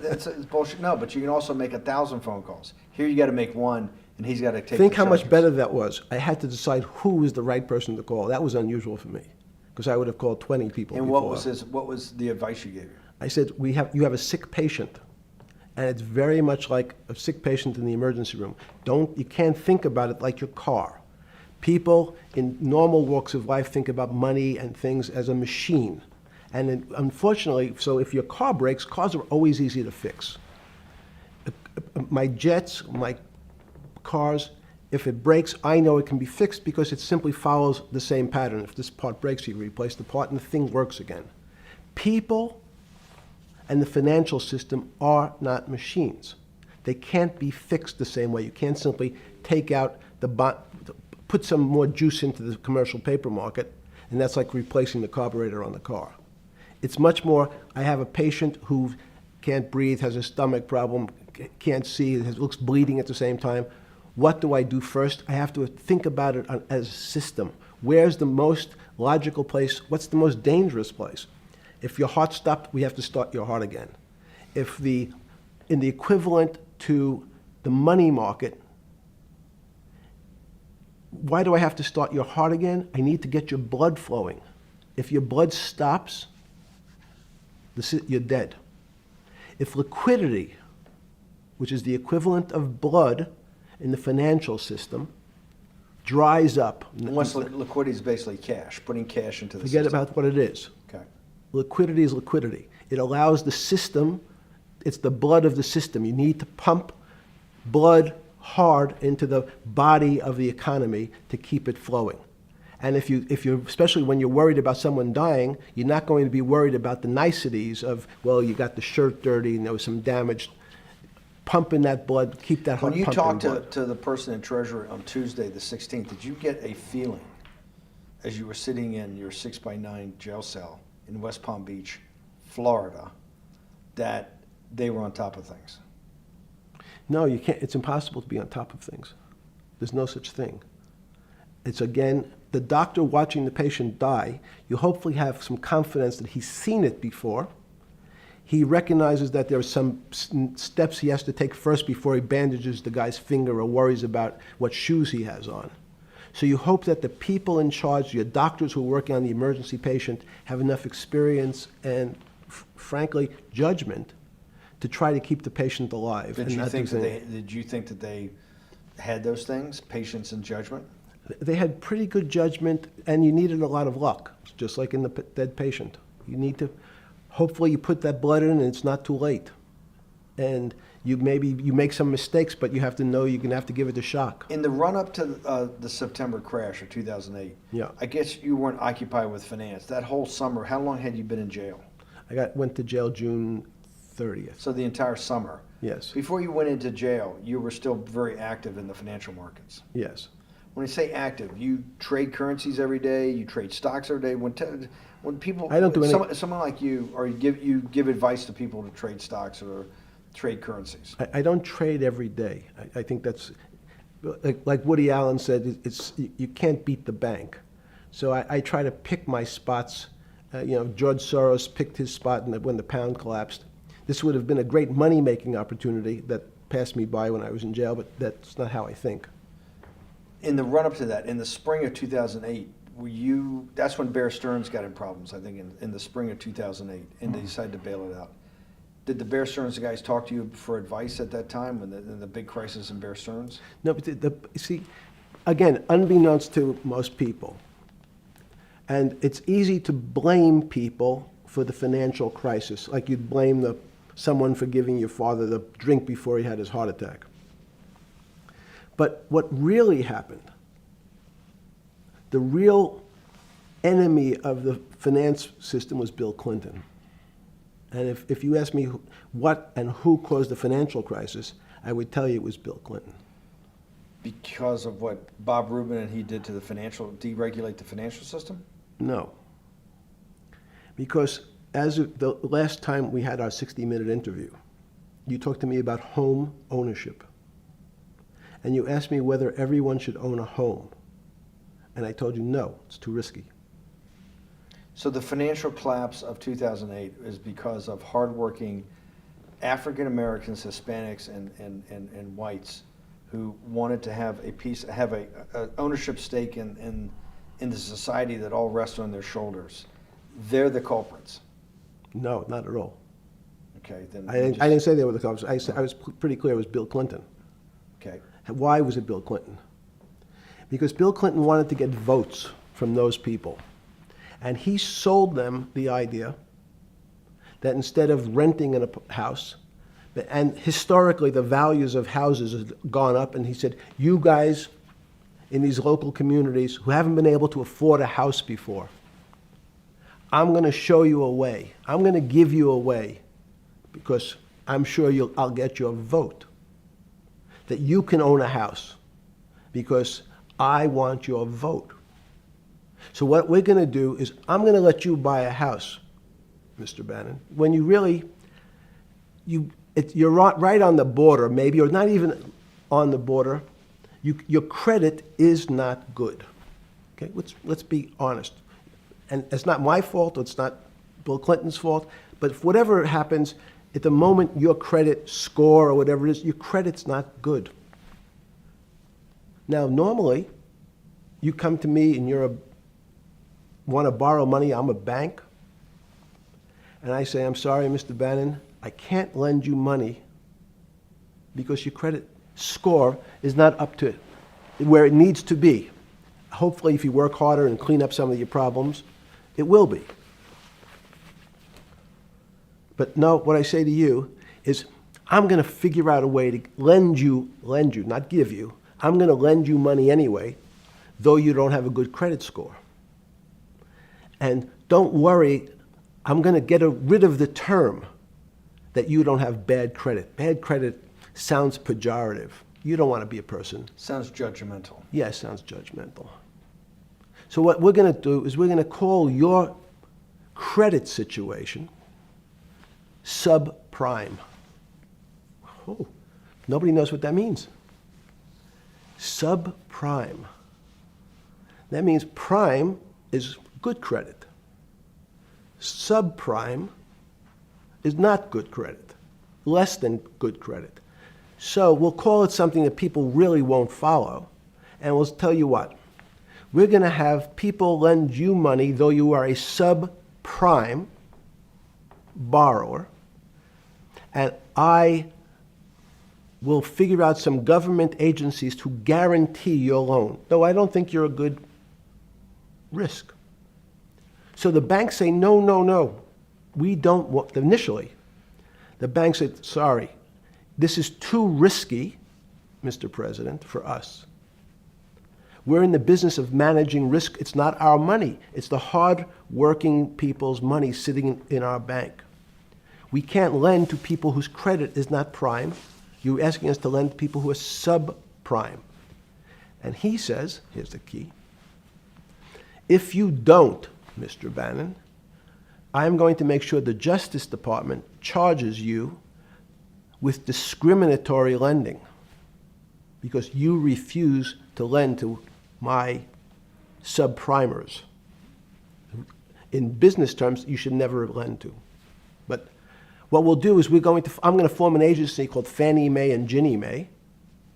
Speaker 1: That's bullshit. No, but you can also make 1,000 phone calls. Here you got to make one, and he's got to take.
Speaker 3: Think
Speaker 1: the
Speaker 3: how much
Speaker 1: charges.
Speaker 3: better that was. I had to decide who was the right person to call. That was unusual for me, because I would have called 20 people
Speaker 1: And
Speaker 3: before.
Speaker 1: what was the advice you gave him?
Speaker 3: I said, you have a sick patient, and it's very much like a sick patient in the emergency room. You can't think about it like your car. People in normal walks of life think about money and things as a machine. And unfortunately, so if your car breaks, cars are always easy to fix. My jets, my cars, if it breaks, I know it can be fixed because it simply follows the same pattern. If this part breaks, you replace the part and the thing works again. People and the financial system are not machines. They can't be fixed the same way. You can't simply take out put some more juice into the commercial paper market, and that's like replacing the carburetor on the car. It's much more, I have a patient who can't breathe, has a stomach problem, can't see, looks bleeding at the same time. What do I do first? I have to think about it as a system. Where's the most logical place? What's the most dangerous place? If your heart stopped, we have to start your heart again. In the equivalent to the money market, why do I have to start your heart again? I need to get your blood flowing. If your blood stops, you're dead. If liquidity, which is the equivalent of blood in the financial system, dries up.
Speaker 1: Unless liquidity is basically cash, putting cash into the
Speaker 3: Forget
Speaker 1: system.
Speaker 3: about what it is.
Speaker 1: Okay.
Speaker 3: Liquidity is liquidity. It allows the system, it's the blood of the system. You need to pump blood hard into the body of the economy to keep it flowing. And if you're, especially when you're worried about someone dying, you're not going to be worried about the niceties of, well, you got the shirt dirty and there was some damage. Pumping that blood, keep that heart
Speaker 1: When you
Speaker 3: pumping
Speaker 1: talked
Speaker 3: blood.
Speaker 1: to the person in Treasury on Tuesday, the 16th, did you get a feeling as you were sitting in your 6x9 jail cell in West Palm Beach, Florida, that they were on top of things?
Speaker 3: No, you can't. It's impossible to be on top of things. There's no such thing. It's, again, the doctor watching the patient die. You hopefully have some confidence that he's seen it before. He recognizes that there are some steps he has to take first before he bandages the guy's finger or worries about what shoes he has on. So you hope that the people in charge, your doctors who are working on the emergency patient, have enough experience and, frankly, judgment to try to keep the patient alive.
Speaker 1: Did you think that they had those things, patience and judgment?
Speaker 3: They had pretty good judgment, and you needed a lot of luck, just like in the dead patient. You need to, hopefully you put that blood in and it's not too late. And you make some mistakes, but you have to know you're going to have to give it a shock.
Speaker 1: In the run-up to the September crash of 2008,
Speaker 3: Yeah.
Speaker 1: I guess you weren't occupied with finance. That whole summer, how long had you been in jail?
Speaker 3: Went to jail June 30th.
Speaker 1: So the entire summer.
Speaker 3: Yes.
Speaker 1: Before you went into jail, you were still very active in the financial markets.
Speaker 3: Yes.
Speaker 1: When you say active, you trade currencies every day, you trade stocks every day. When people,
Speaker 3: I don't do any.
Speaker 1: someone like you, or you give advice to people to trade stocks or trade currencies.
Speaker 3: I don't trade every day. I think that's, like Woody Allen said, you can't beat the bank. So I try to pick my spots. George Soros picked his spot when the pound collapsed. This would have been a great money-making opportunity that passed me by when I was in jail, but that's not how I think.
Speaker 1: In the run-up to that, in the spring of 2008, that's when Bear Stearns got in problems, I think, in the spring of 2008, and they decided to bail it out. Did the Bear Stearns guys talk to you for advice at that time when the big crisis in Bear Stearns?
Speaker 3: No, but see, again, unbeknownst to most people, and it's easy to blame people for the financial crisis, like you'd blame someone for giving your father the drink before he had his heart attack. But what really happened, the real enemy of the finance system was Bill Clinton. And if you ask me what and who caused the financial crisis, I would tell you it was Bill Clinton.
Speaker 1: Because of what Bob Rubin and he did to deregulate the financial system?
Speaker 3: No. Because as of the last time we had our 60-minute interview, you talked to me about home ownership. and you asked me whether everyone should own a home. And I told you, no, it's too risky.
Speaker 1: So the financial collapse of 2008 is because of hardworking African Americans, Hispanics, and whites who wanted to have a ownership stake in the society that all rests on their shoulders. They're the culprits.
Speaker 3: No, not at all.
Speaker 1: Okay, then
Speaker 3: I didn't say they were the culprits. I was pretty clear it was Bill Clinton.
Speaker 1: Okay.
Speaker 3: Why was it Bill Clinton? Because Bill Clinton wanted to get votes from those people. And he sold them the idea that instead of renting in a house, and historically the values of houses have gone up, and he said, you guys in these local communities who haven't been able to afford a house before, I'm going to show you a way. I'm going to give you a way, because I'm sure I'll get your vote, that you can own a house, because I want your vote. So what we're going to do is I'm going to let you buy a house, Mr. Bannon, when you really, you're right on the border, maybe, or not even on the border. Your credit is not good. Okay, let's be honest. And it's not my fault, it's not Bill Clinton's fault, but if whatever happens, at the moment your credit score or whatever it is, your credit's not good. Now, normally, you come to me and want to borrow money, I'm a bank, and I say, I'm sorry, Mr. Bannon, I can't lend you money because your credit score is not up to where it needs to be. Hopefully, if you work harder and clean up some of your problems, it will be. But no, what I say to you is, I'm going to figure out a way to lend you, not give you. I'm going to lend you money anyway, though you don't have a good credit score. And don't worry, I'm going to get rid of the term that you don't have bad credit. Bad credit sounds pejorative. You don't want to be a person.
Speaker 1: Sounds judgmental.
Speaker 3: Yeah, sounds judgmental. So what we're going to do is we're going to call your credit situation subprime. Oh, nobody knows what that means. Subprime. That means prime is good credit. Subprime is not good credit, less than good credit. So we'll call it something that people really won't follow, and we'll tell you what. We're going to have people lend you money, though you are a subprime borrower, and I will figure out some government agencies to guarantee your loan, though I don't think you're a good risk. So the banks say, no, no, no, we don't want, initially, the bank said, sorry, this is too risky, Mr. President, for us. We're in the business of managing risk. It's not our money. It's the hard-working people's money sitting in our bank. We can't lend to people whose credit is not prime. You're asking us to lend to people who are subprime. And he says, here's the key, if you don't, Mr. Bannon, I'm going to make sure the Justice Department charges you with discriminatory lending because you refuse to lend to my subprimers. In business terms, you should never lend to. But what we'll do is I'm going to form an agency called Fannie Mae and Ginnie Mae,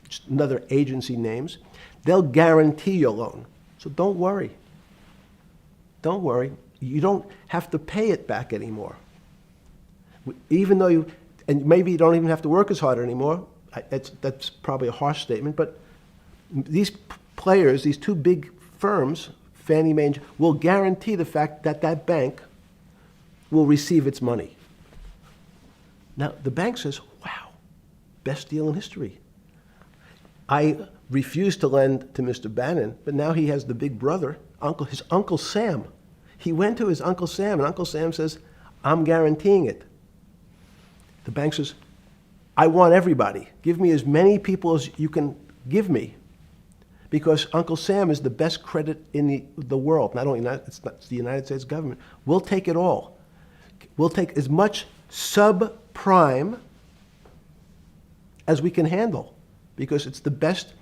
Speaker 3: just another agency names. They'll guarantee your loan. So don't worry. Don't worry. You don't have to pay it back anymore. Even though and maybe you don't even have to work as hard anymore. That's probably a harsh statement, but these players, these two big firms, Fannie Mae, will guarantee the fact that that bank will receive its money. Now, the bank says, wow, best deal in history. I refused to lend to Mr. Bannon, but now he has the big brother, his Uncle Sam. He went to his Uncle Sam, and Uncle Sam says, I'm guaranteeing it. The bank says, I want everybody. Give me as many people as you can give me, because Uncle Sam is the best credit in the world. Not only it's the United States government. We'll take it all. We'll take as much subprime as we can handle. because it's the best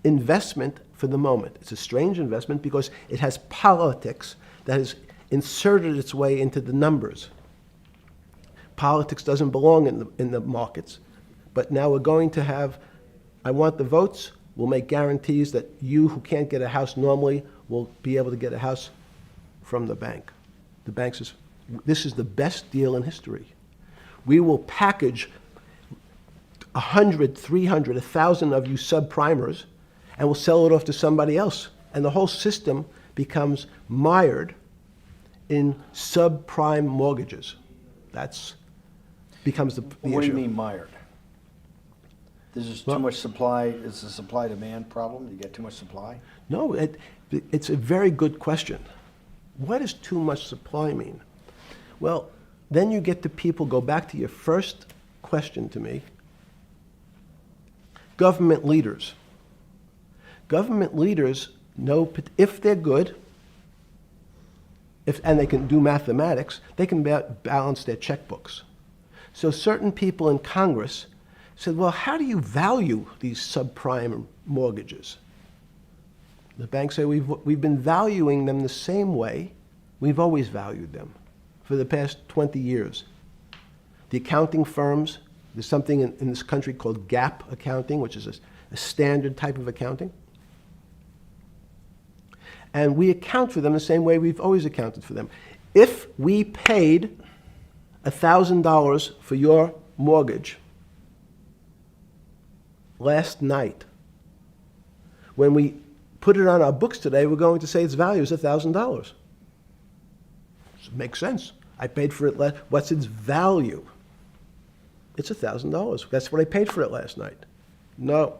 Speaker 3: investment for the moment. It's a strange investment because it has politics that has inserted its way into the numbers. Politics doesn't belong in the markets, but now we're going to have, I want the votes, we'll make guarantees that you who can't get a house normally will be able to get a house from the bank. The bank says, this is the best deal in history. We will package 100, 300, 1,000 of you subprimers, and we'll sell it off to somebody else. And the whole system becomes mired in subprime mortgages. That's becomes the
Speaker 1: What do you
Speaker 3: issue.
Speaker 1: mean mired? There's just too
Speaker 3: Well-
Speaker 1: much supply, it's a supply-demand problem? You get too much supply?
Speaker 3: No, it's a very good question. What does too much supply mean? Well, then you get to people, go back to your first question to me, government leaders. Government leaders know if they're good, and they can do mathematics, they can balance their checkbooks. So certain people in Congress said, well, how do you value these subprime mortgages? The banks say, we've been valuing them the same way we've always valued them for the past 20 years. The accounting firms, there's something in this country called GAAP accounting, which is a standard type of accounting. And we account for them the same way we've always accounted for them. If we paid $1,000 for your mortgage last night, when we put it on our books today, we're going to say its value is $1,000. It makes sense. I paid for it last. What's its value? It's $1,000. That's what I paid for it last night. No.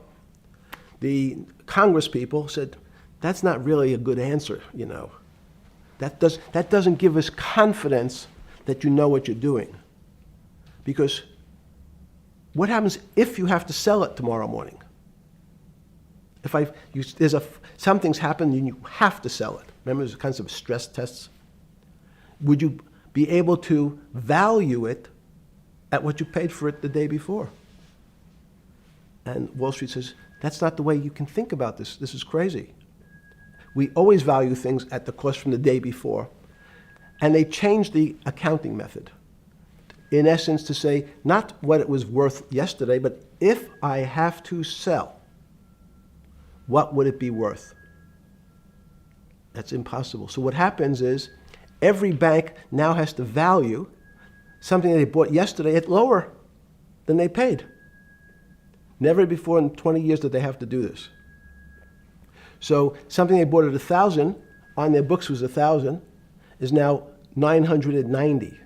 Speaker 3: The Congress people said, that's not really a good answer, you know. That doesn't give us confidence that you know what you're doing. Because what happens if you have to sell it tomorrow morning? Something's happened and you have to sell it. Remember, there's kinds of stress tests. Would you be able to value it at what you paid for it the day before? And Wall Street says, that's not the way you can think about this. This is crazy. We always value things at the cost from the day before. And they changed the accounting method, in essence, to say not what it was worth yesterday, but if I have to sell, what would it be worth? That's impossible. So what happens is every bank now has to value something that they bought yesterday at lower than they paid. Never before in 20 years did they have to do this. So something they bought at 1,000, on their books was 1,000, is now 990.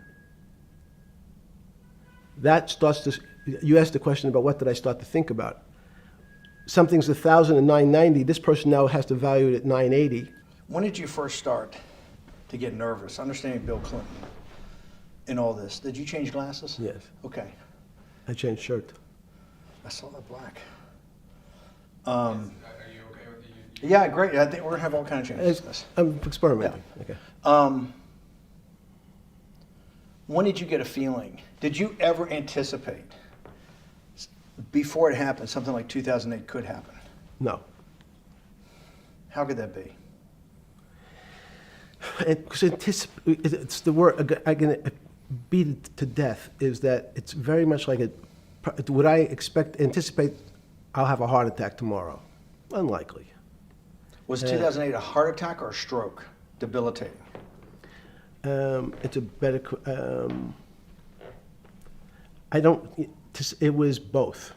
Speaker 3: That starts to, you asked the question about what did I start to think about. Something's 1,000 and 990, this person now has to value it at 980.
Speaker 1: When did you first start to get nervous, understanding Bill Clinton in all this? Did you change glasses?
Speaker 3: Yes.
Speaker 1: Okay.
Speaker 3: I changed shirt.
Speaker 1: I saw that black.
Speaker 2: Are you okay with the?
Speaker 1: Yeah, great. I think we're going to have all kinds of changes.
Speaker 3: I'm experimenting. Okay.
Speaker 1: When did you get a feeling? Did you ever anticipate, before it happened, something like 2008 could happen?
Speaker 3: No.
Speaker 1: How could that be?
Speaker 3: Because it's the word, I can beat it to death, is that it's very much like would I anticipate I'll have a heart attack tomorrow? Unlikely.
Speaker 1: Was 2008 a heart attack or a stroke? Debilitating.
Speaker 3: It's a better, it was both.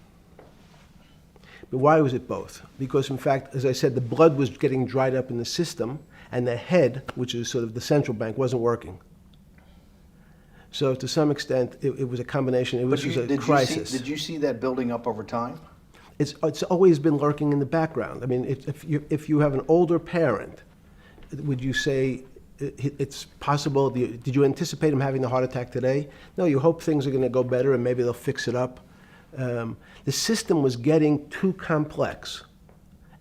Speaker 3: But why was it both? Because in fact, as I said, the blood was getting dried up in the system, and the head, which is sort of the central bank, wasn't working. So to some extent, it was a combination. It was a crisis.
Speaker 1: Did you see that building up over time?
Speaker 3: It's always been lurking in the background. I mean, if you have an older parent, would you say it's possible? Did you anticipate him having the heart attack today? No, you hope things are going to go better and maybe they'll fix it up. The system was getting too complex,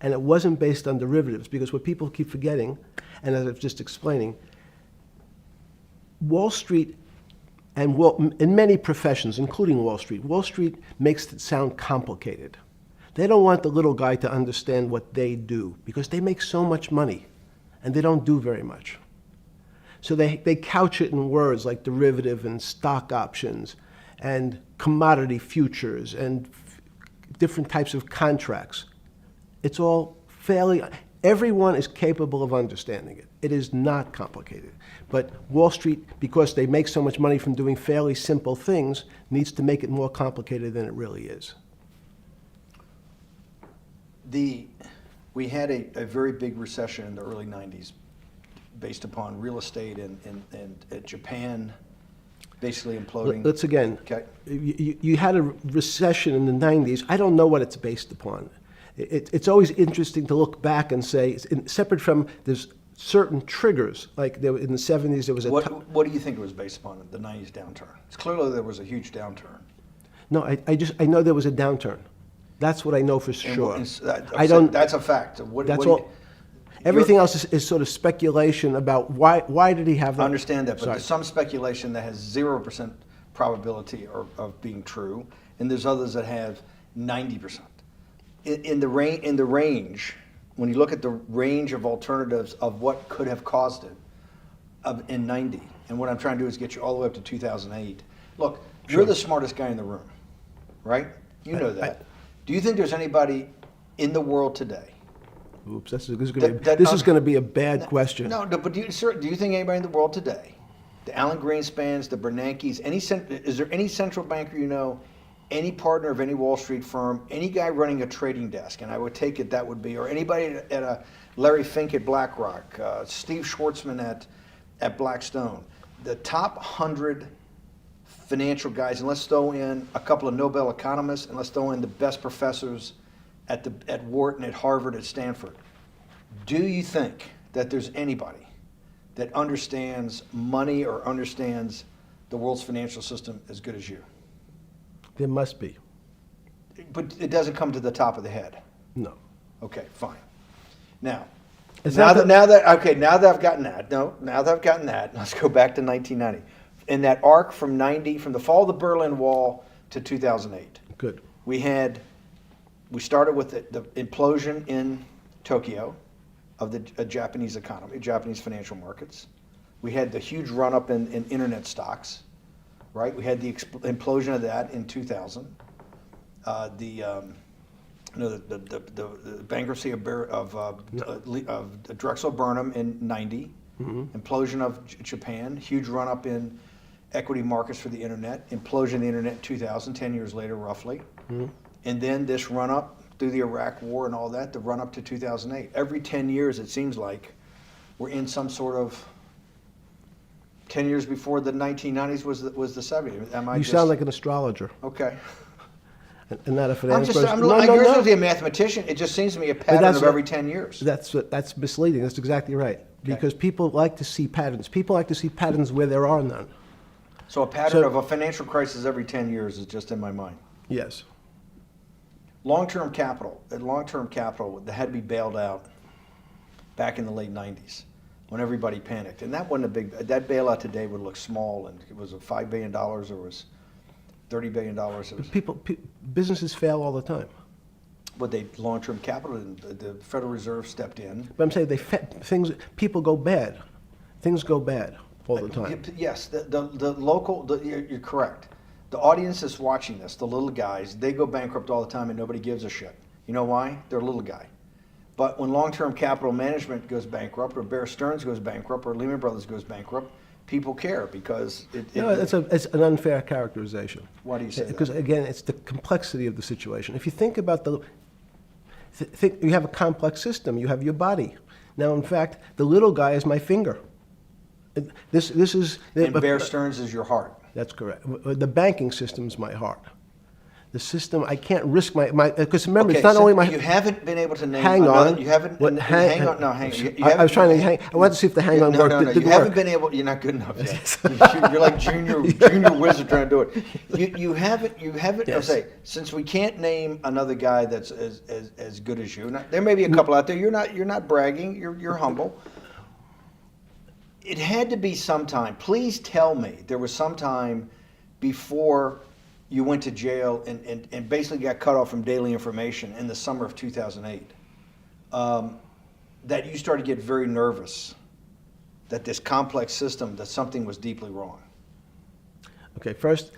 Speaker 3: and it wasn't based on derivatives, because what people keep forgetting, and as I was just explaining, Wall Street, and in many professions, including Wall Street makes it sound complicated. They don't want the little guy to understand what they do because they make so much money and they don't do very much. So they couch it in words like derivative and stock options and commodity futures and different types of contracts. It's all fairly, everyone is capable of understanding it. It is not complicated. But Wall Street, because they make so much money from doing fairly simple things, needs to make it more complicated than it really is.
Speaker 1: We had a very big recession in the early 90s based upon real estate and Japan basically imploding.
Speaker 3: Let's again,
Speaker 1: Okay.
Speaker 3: you had a recession in the 90s. I don't know what it's based upon. It's always interesting to look back and say, separate from there's certain triggers, like there, in the 70s there was a...
Speaker 1: What do you think it was based upon, the 90s downturn? It's clearly there was a huge downturn.
Speaker 3: No, I know there was a downturn. That's what I know for sure.
Speaker 1: I don't. That's a fact.
Speaker 3: That's all. Everything else is sort of speculation about why did he have that?
Speaker 1: I understand that, but
Speaker 3: Sorry.
Speaker 1: there's some speculation that has 0% probability of being true, and there's others that have 90%. In the range, when you look at the range of alternatives of what could have caused it in 90, and what I'm trying to do is get you all the way up to 2008. Look, you're the smartest guy in the room, right? You know that. Do you think there's anybody in the world today?
Speaker 3: Oops, this is going to be a bad question.
Speaker 1: No, but do you think anybody in the world today, the Alan Greenspans, the Bernankes, is there any central banker you know, any partner of any Wall Street firm, any guy running a trading desk, and I would take it that would be, or anybody at a Larry Fink at BlackRock, Steve Schwartzman at Blackstone, the top 100 financial guys, and let's throw in a couple of Nobel economists, and let's throw in the best professors at Wharton, at Harvard, at Stanford. Do you think that there's anybody that understands money or understands the world's financial system as good as you?
Speaker 3: There must be.
Speaker 1: But it doesn't come to the top of the head.
Speaker 3: No.
Speaker 1: Okay, fine. Now
Speaker 3: It's
Speaker 1: that
Speaker 3: not
Speaker 1: now that I've gotten that, let's go back to 1990. In that arc from the fall of the Berlin Wall to 2008.
Speaker 3: Good.
Speaker 1: We started with the implosion in Tokyo of the Japanese economy, Japanese financial markets. We had the huge run-up in internet stocks, right? We had the implosion of that in 2000. The bankruptcy of Drexel Burnham in 90. Mm-hmm. Implosion of Japan, huge run-up in equity markets for the internet, implosion of the internet in 2000, 10 years later roughly. Mm-hmm. And then this run-up through the Iraq War and all that, the run-up to 2008. Every 10 years, it seems like, we're in some sort of 10 years before the 1990s was the 70s.
Speaker 3: You sound like an astrologer.
Speaker 1: Okay.
Speaker 3: And not a finance person.
Speaker 1: You're supposed to be a mathematician. It just seems to me a pattern of every 10 years.
Speaker 3: That's misleading. That's exactly right. Because people like to see patterns. People like to see patterns where there are none.
Speaker 1: So a pattern of a financial crisis every 10 years is just in my mind.
Speaker 3: Yes.
Speaker 1: Long-term capital that had to be bailed out back in the late 90s when everybody panicked. And that wasn't that bailout today would look small, and it was $5 billion or was $30 billion.
Speaker 3: Businesses fail all the time.
Speaker 1: But long-term capital, and the Federal Reserve stepped in.
Speaker 3: But I'm saying people go bad. Things go bad all the time.
Speaker 1: Yes, you're correct. The audience is watching this, the little guys, they go bankrupt all the time and nobody gives a shit. You know why? They're a little guy. But when long-term capital management goes bankrupt, or Bear Stearns goes bankrupt, or Lehman Brothers goes bankrupt, people care because
Speaker 3: it's an unfair characterization.
Speaker 1: Why do you say that?
Speaker 3: Because again, it's the complexity of the situation. If you think about you have a complex system. You have your body. Now, in fact, the little guy is my finger. This is.
Speaker 1: And Bear Stearns is your heart.
Speaker 3: That's correct. The banking system is my heart. The system, I can't risk my because remember, it's not only my.
Speaker 1: You haven't been able to name.
Speaker 3: Hang on.
Speaker 1: You haven't. Hang on. No, hang on.
Speaker 3: I was trying to hang. I wanted to see if the hang on worked.
Speaker 1: No. You haven't been able. You're not good enough yet. You're like junior wizard trying to do it. You haven't. Yes. I'll say, since we can't name another guy that's as good as you. Now, there may be a couple out there. You're not bragging. You're humble. It had to be sometime. Please tell me there was some time before you went to jail and basically got cut off from daily information in the summer of 2008, that you started to get very nervous that this complex system, that something was deeply wrong?
Speaker 3: Okay, first,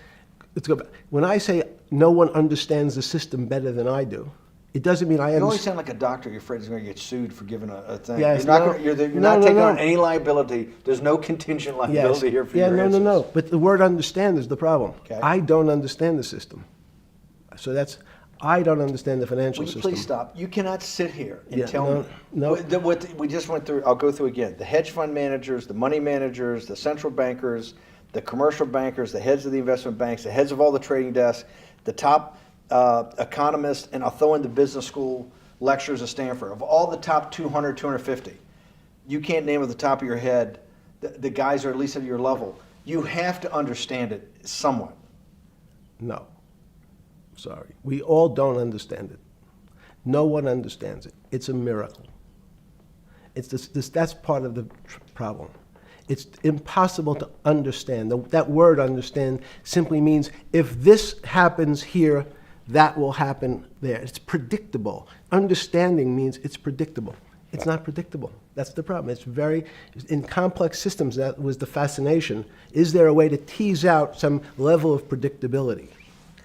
Speaker 3: let's go back. When I say no one understands the system better than I do, it doesn't mean I
Speaker 1: You always
Speaker 3: understand.
Speaker 1: sound like a doctor. You're afraid he's going to get sued for giving a thing.
Speaker 3: Yes,
Speaker 1: you're not,
Speaker 3: no.
Speaker 1: gonna, you're
Speaker 3: No,
Speaker 1: not
Speaker 3: no,
Speaker 1: taking
Speaker 3: no.
Speaker 1: on any liability. There's no contingent liability here for
Speaker 3: yeah,
Speaker 1: your
Speaker 3: no,
Speaker 1: answers.
Speaker 3: no, no. But the word understand is the problem.
Speaker 1: Okay.
Speaker 3: I don't understand the system. So I don't understand the financial
Speaker 1: Will you
Speaker 3: system.
Speaker 1: please stop? You cannot sit here and
Speaker 3: Yeah,
Speaker 1: tell
Speaker 3: no,
Speaker 1: me.
Speaker 3: no.
Speaker 1: What we just went through, I'll go through again. The hedge fund managers, the money managers, the central bankers, the commercial bankers, the heads of the investment banks, the heads of all the trading desks, the top economists, and I'll throw in the business school lecturers at Stanford. Of all the top 200, 250, you can't name at the top of your head the guys are at least at your level. You have to understand it somewhat.
Speaker 3: No. Sorry. We all don't understand it. No one understands it. It's a miracle. It's that's part of the problem. It's impossible to understand. That word understand simply means if this happens here, that will happen there. It's predictable. Understanding means it's predictable. It's not predictable. That's the problem. In complex systems, that was the fascination. Is there a way to tease out some level of predictability?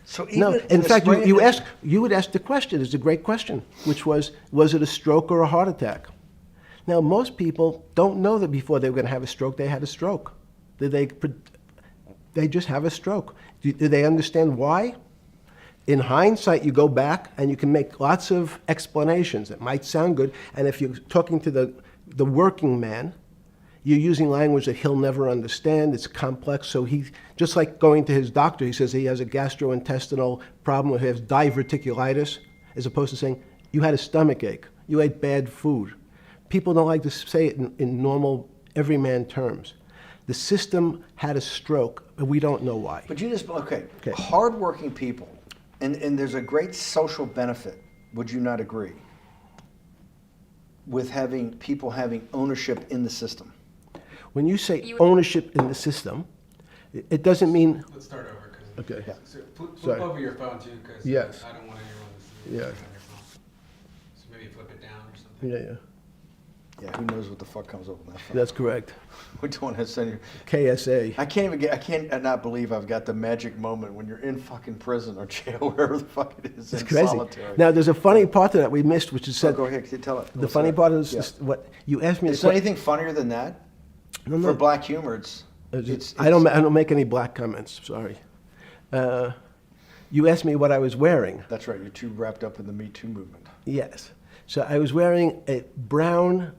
Speaker 1: So even
Speaker 3: No, in fact, you would ask the question, it's a great question, which was it a stroke or a heart attack? Now, most people don't know that before they were going to have a stroke, they had a stroke. They just have a stroke. Do they understand why? In hindsight, you go back and you can make lots of explanations. It might sound good, and if you're talking to the working man, you're using language that he'll never understand. It's complex, so he, just like going to his doctor, he says he has a gastrointestinal problem, or he has diverticulitis, as opposed to saying, you had a stomach ache, you ate bad food. People don't like to say it in normal, everyman terms. The system had a stroke, but we don't know why.
Speaker 1: But you just, okay. Hardworking people, and there's a great social benefit, would you not agree, with having people having ownership in the system?
Speaker 3: When you say ownership in the system, it doesn't mean.
Speaker 2: Let's start over.
Speaker 3: Okay.
Speaker 1: Yeah.
Speaker 2: So flip
Speaker 3: Sorry.
Speaker 2: over your phone too, because
Speaker 3: Yes.
Speaker 2: I don't want anyone to see
Speaker 3: Yeah.
Speaker 2: on your phone. So maybe flip it down or something.
Speaker 3: Yeah.
Speaker 1: Yeah, who knows what the fuck comes up on that phone?
Speaker 3: That's correct.
Speaker 1: We don't want to send you.
Speaker 3: KSA.
Speaker 1: I can't not believe I've got the magic moment when you're in fucking prison or jail, wherever the fuck it is,
Speaker 3: It's
Speaker 1: in
Speaker 3: crazy.
Speaker 1: solitary.
Speaker 3: Now, there's a funny part to that we missed, which is
Speaker 1: So
Speaker 3: said.
Speaker 1: go ahead, tell it.
Speaker 3: The
Speaker 1: What's
Speaker 3: funny
Speaker 1: that?
Speaker 3: part is
Speaker 1: Yeah.
Speaker 3: what you asked me.
Speaker 1: Is there anything funnier than that?
Speaker 3: No,
Speaker 1: For black humor, it's
Speaker 3: I don't make any black comments. Sorry. You asked me what I was wearing.
Speaker 1: That's right. You're too wrapped up in the Me Too movement.
Speaker 3: Yes. So I was wearing a brown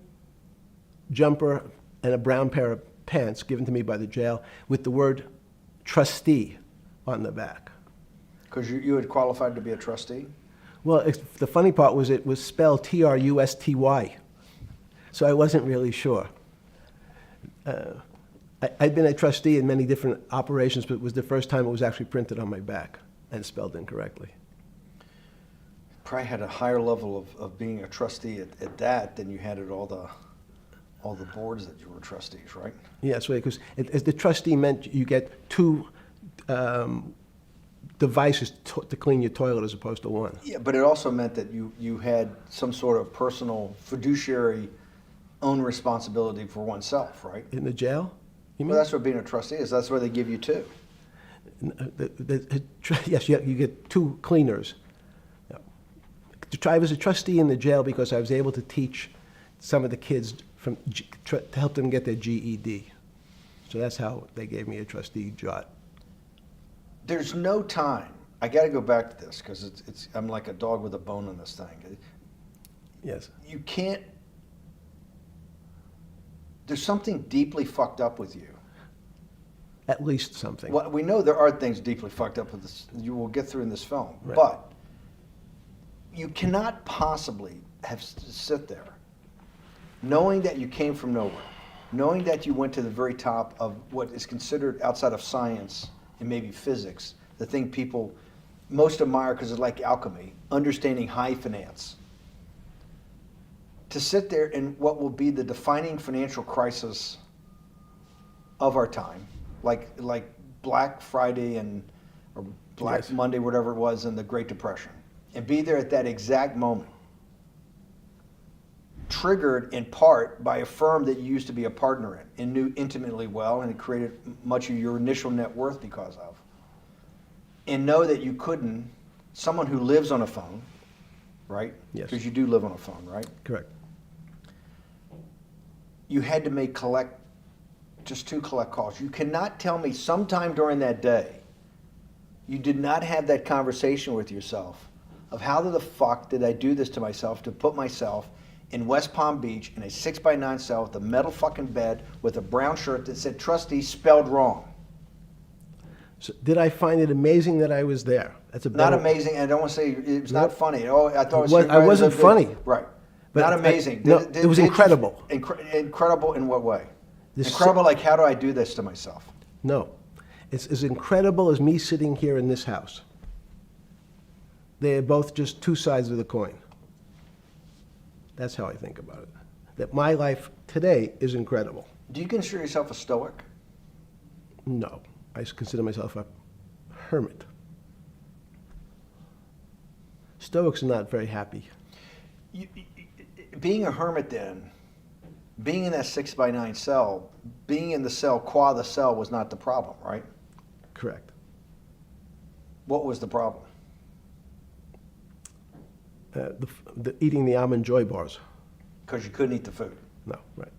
Speaker 3: jumper and a brown pair of pants given to me by the jail with the word trustee on the back.
Speaker 1: Because you had qualified to be a trustee?
Speaker 3: Well, the funny part was it was spelled Trusty. So I wasn't really sure. I'd been a trustee in many different operations, but it was the first time it was actually printed on my back and spelled incorrectly.
Speaker 1: Probably had a higher level of being a trustee at that than you had at all the boards that you were trustees, right?
Speaker 3: Yes, right, because as the trustee meant you get two devices to clean your toilet as opposed to one.
Speaker 1: Yeah, but it also meant that you had some sort of personal fiduciary own responsibility for oneself, right?
Speaker 3: In the jail? You mean?
Speaker 1: Well, that's what being a trustee is. That's where they give you two.
Speaker 3: Yes, you get two cleaners. I was a trustee in the jail because I was able to teach some of the kids to help them get their GED. So that's how they gave me a trustee job.
Speaker 1: There's no time. I got to go back to this because I'm like a dog with a bone in this thing.
Speaker 3: Yes.
Speaker 1: You can't. There's something deeply fucked up with you.
Speaker 3: At least something.
Speaker 1: Well, we know there are things deeply fucked up with this. You will get through in this film,
Speaker 3: Right.
Speaker 1: but you cannot possibly sit there, knowing that you came from nowhere, knowing that you went to the very top of what is considered outside of science and maybe physics, the thing people most admire because it's like alchemy, understanding high finance. To sit there in what will be the defining financial crisis of our time, like Black Friday or Black
Speaker 3: Yes.
Speaker 1: Monday, whatever it was, in the Great Depression, and be there at that exact moment, triggered in part by a firm that you used to be a partner in and knew intimately well, and it created much of your initial net worth because of, and know that you couldn't, someone who lives on a phone, right?
Speaker 3: Yes.
Speaker 1: Because you do live on a phone, right?
Speaker 3: Correct.
Speaker 1: You had to make just 2 collect calls. You cannot tell me sometime during that day you did not have that conversation with yourself of how the fuck did I do this to myself to put myself in West Palm Beach in a 6x9 cell with a metal fucking bed with a brown shirt that said trustee spelled wrong.
Speaker 3: So did I find it amazing that I was there? That's a
Speaker 1: Not
Speaker 3: better-
Speaker 1: amazing, and I don't want to say it was not funny. Oh, I thought it was.
Speaker 3: I wasn't funny.
Speaker 1: Right.
Speaker 3: But
Speaker 1: Not
Speaker 3: I-
Speaker 1: amazing.
Speaker 3: no, it was incredible.
Speaker 1: Incredible in what way?
Speaker 3: This-
Speaker 1: Incredible, like how do I do this to myself?
Speaker 3: No. It's as incredible as me sitting here in this house. They are both just 2 sides of the coin. That's how I think about it. That my life today is incredible.
Speaker 1: Do you consider yourself a stoic?
Speaker 3: No. I consider myself a hermit. Stoics are not very happy.
Speaker 1: Being a hermit then, being in that 6x9 cell, being in the cell qua the cell was not the problem, right?
Speaker 3: Correct.
Speaker 1: What was the problem?
Speaker 3: Eating the almond joy bars.
Speaker 1: Because you couldn't eat the food.
Speaker 3: No, right.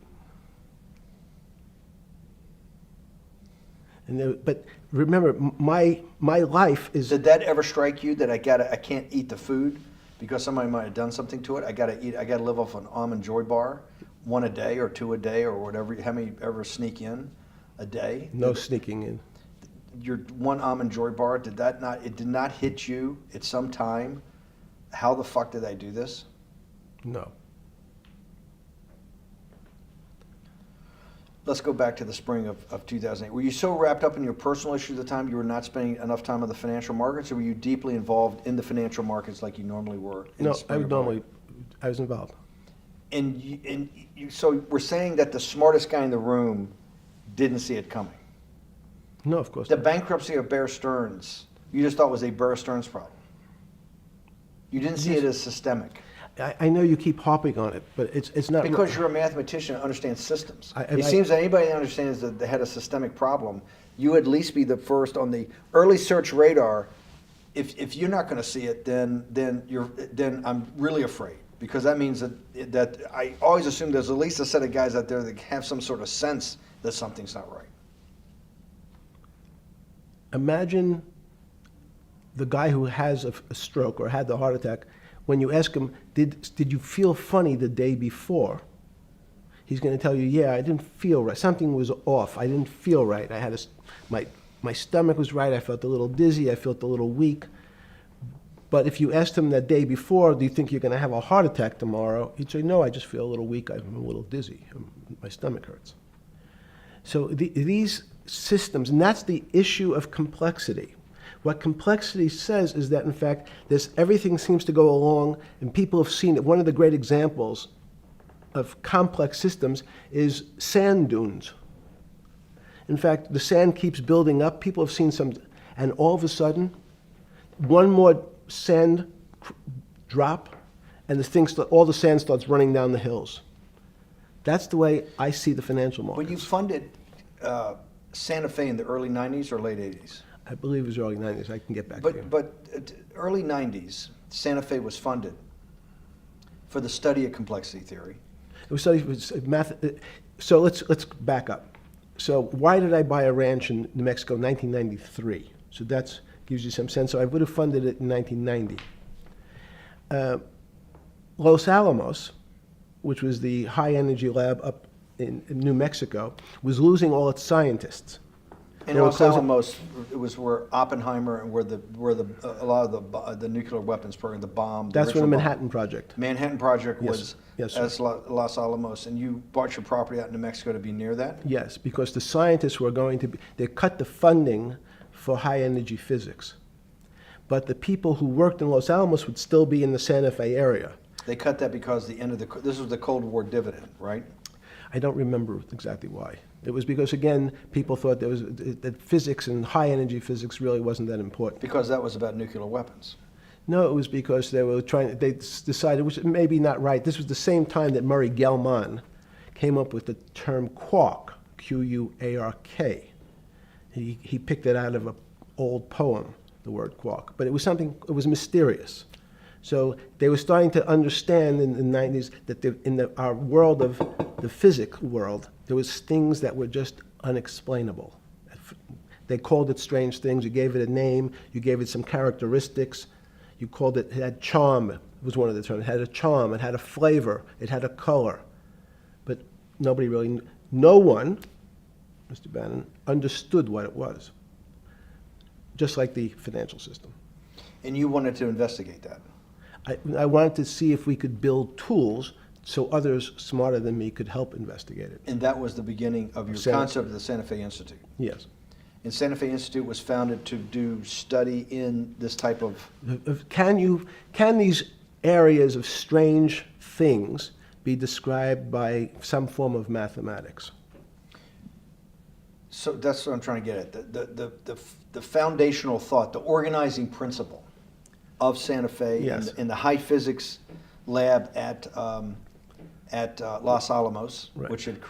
Speaker 3: And but remember, my life is.
Speaker 1: Did that ever strike you that I can't eat the food because somebody might have done something to it? I gotta live off an almond joy bar, 1 a day or 2 a day or whatever. How many ever sneak in a day?
Speaker 3: No sneaking in.
Speaker 1: Your 1 almond joy bar, it did not hit you at some time? How the fuck did I do this?
Speaker 3: No.
Speaker 1: Let's go back to the spring of 2008. Were you so wrapped up in your personal issues at the time you were not spending enough time on the financial markets, or were you deeply involved in the financial markets like you normally were? In
Speaker 3: No,
Speaker 1: the spring of 2008?
Speaker 3: I was involved.
Speaker 1: So we're saying that the smartest guy in the room didn't see it coming.
Speaker 3: No, of course
Speaker 1: The
Speaker 3: not.
Speaker 1: bankruptcy of Bear Stearns, you just thought was a Bear Stearns problem. You didn't see it as systemic.
Speaker 3: I know you keep harping on it, but it's not.
Speaker 1: Because you're a mathematician and understands systems.
Speaker 3: I-
Speaker 1: It seems that anybody that understands that they had a systemic problem, you would at least be the first on the early search radar. If you're not going to see it, then I'm really afraid, because that means that I always assume there's at least a set of guys out there that have some sort of sense that something's not right.
Speaker 3: Imagine the guy who has a stroke or had the heart attack. When you ask him, did you feel funny the day before? He's going to tell you, yeah, I didn't feel right. Something was off. I didn't feel right. I had my stomach was right. I felt a little dizzy. I felt a little weak. But if you asked him that day before, do you think you're going to have a heart attack tomorrow? He'd say, no, I just feel a little weak. I'm a little dizzy. My stomach hurts. So these systems, and that's the issue of complexity. What complexity says is that, in fact, everything seems to go along, and people have seen it. One of the great examples of complex systems is sand dunes. In fact, the sand keeps building up. People have seen some, and all of a sudden, one more sand drop, and all the sand starts running down the hills. That's the way I see the financial markets.
Speaker 1: When you funded Santa Fe in the early 90s or late 80s?
Speaker 3: I believe it was early 90s. I can get back to you.
Speaker 1: But early 90s, Santa Fe was funded for the study of complexity theory.
Speaker 3: It was studied with math. So let's back up. So why did I buy a ranch in New Mexico in 1993? So that gives you some sense. So I would have funded it in 1990. Los Alamos, which was the high energy lab up in New Mexico, was losing all its scientists.
Speaker 1: In
Speaker 3: They were
Speaker 1: Los
Speaker 3: closing-
Speaker 1: Alamos, it was where Oppenheimer and where a lot of the nuclear weapons program, the bomb.
Speaker 3: That's where the
Speaker 1: original bomb.
Speaker 3: Manhattan Project.
Speaker 1: Manhattan Project
Speaker 3: Yes.
Speaker 1: was
Speaker 3: Yes, sir.
Speaker 1: as Los Alamos, and you bought your property out in New Mexico to be near that?
Speaker 3: Yes, because the scientists were going to be, they cut the funding for high energy physics. But the people who worked in Los Alamos would still be in the Santa Fe area.
Speaker 1: They cut that because this was the Cold War dividend, right?
Speaker 3: I don't remember exactly why. It was because, again, people thought that physics and high-energy physics really wasn't that important.
Speaker 1: Because that was about nuclear weapons.
Speaker 3: No, it was because they decided, which may be not right, this was the same time that Murray Gell-Mann came up with the term quark, Q-U-A-R-K. He picked it out of an old poem, the word quark. But it was mysterious. So they were starting to understand in the 90s that our world of the physics world, there was things that were just unexplainable. They called it strange things. You gave it a name. You gave it some characteristics. You called it had charm, was one of the terms. It had a charm. It had a flavor. It had a color. But nobody really, no one, Mr. Bannon, understood what it was. Just like the financial system.
Speaker 1: And you wanted to investigate that.
Speaker 3: I wanted to see if we could build tools so others smarter than me could help investigate it.
Speaker 1: And that was the beginning of your concept of the Santa Fe Institute.
Speaker 3: Yes.
Speaker 1: And Santa Fe Institute was founded to do study in this type of...
Speaker 3: Can these areas of strange things be described by some form of mathematics?
Speaker 1: So that's what I'm trying to get at. The foundational thought, the organizing principle of Santa Fe,
Speaker 3: yes,
Speaker 1: in the high physics lab at Los Alamos,
Speaker 3: right,
Speaker 1: which had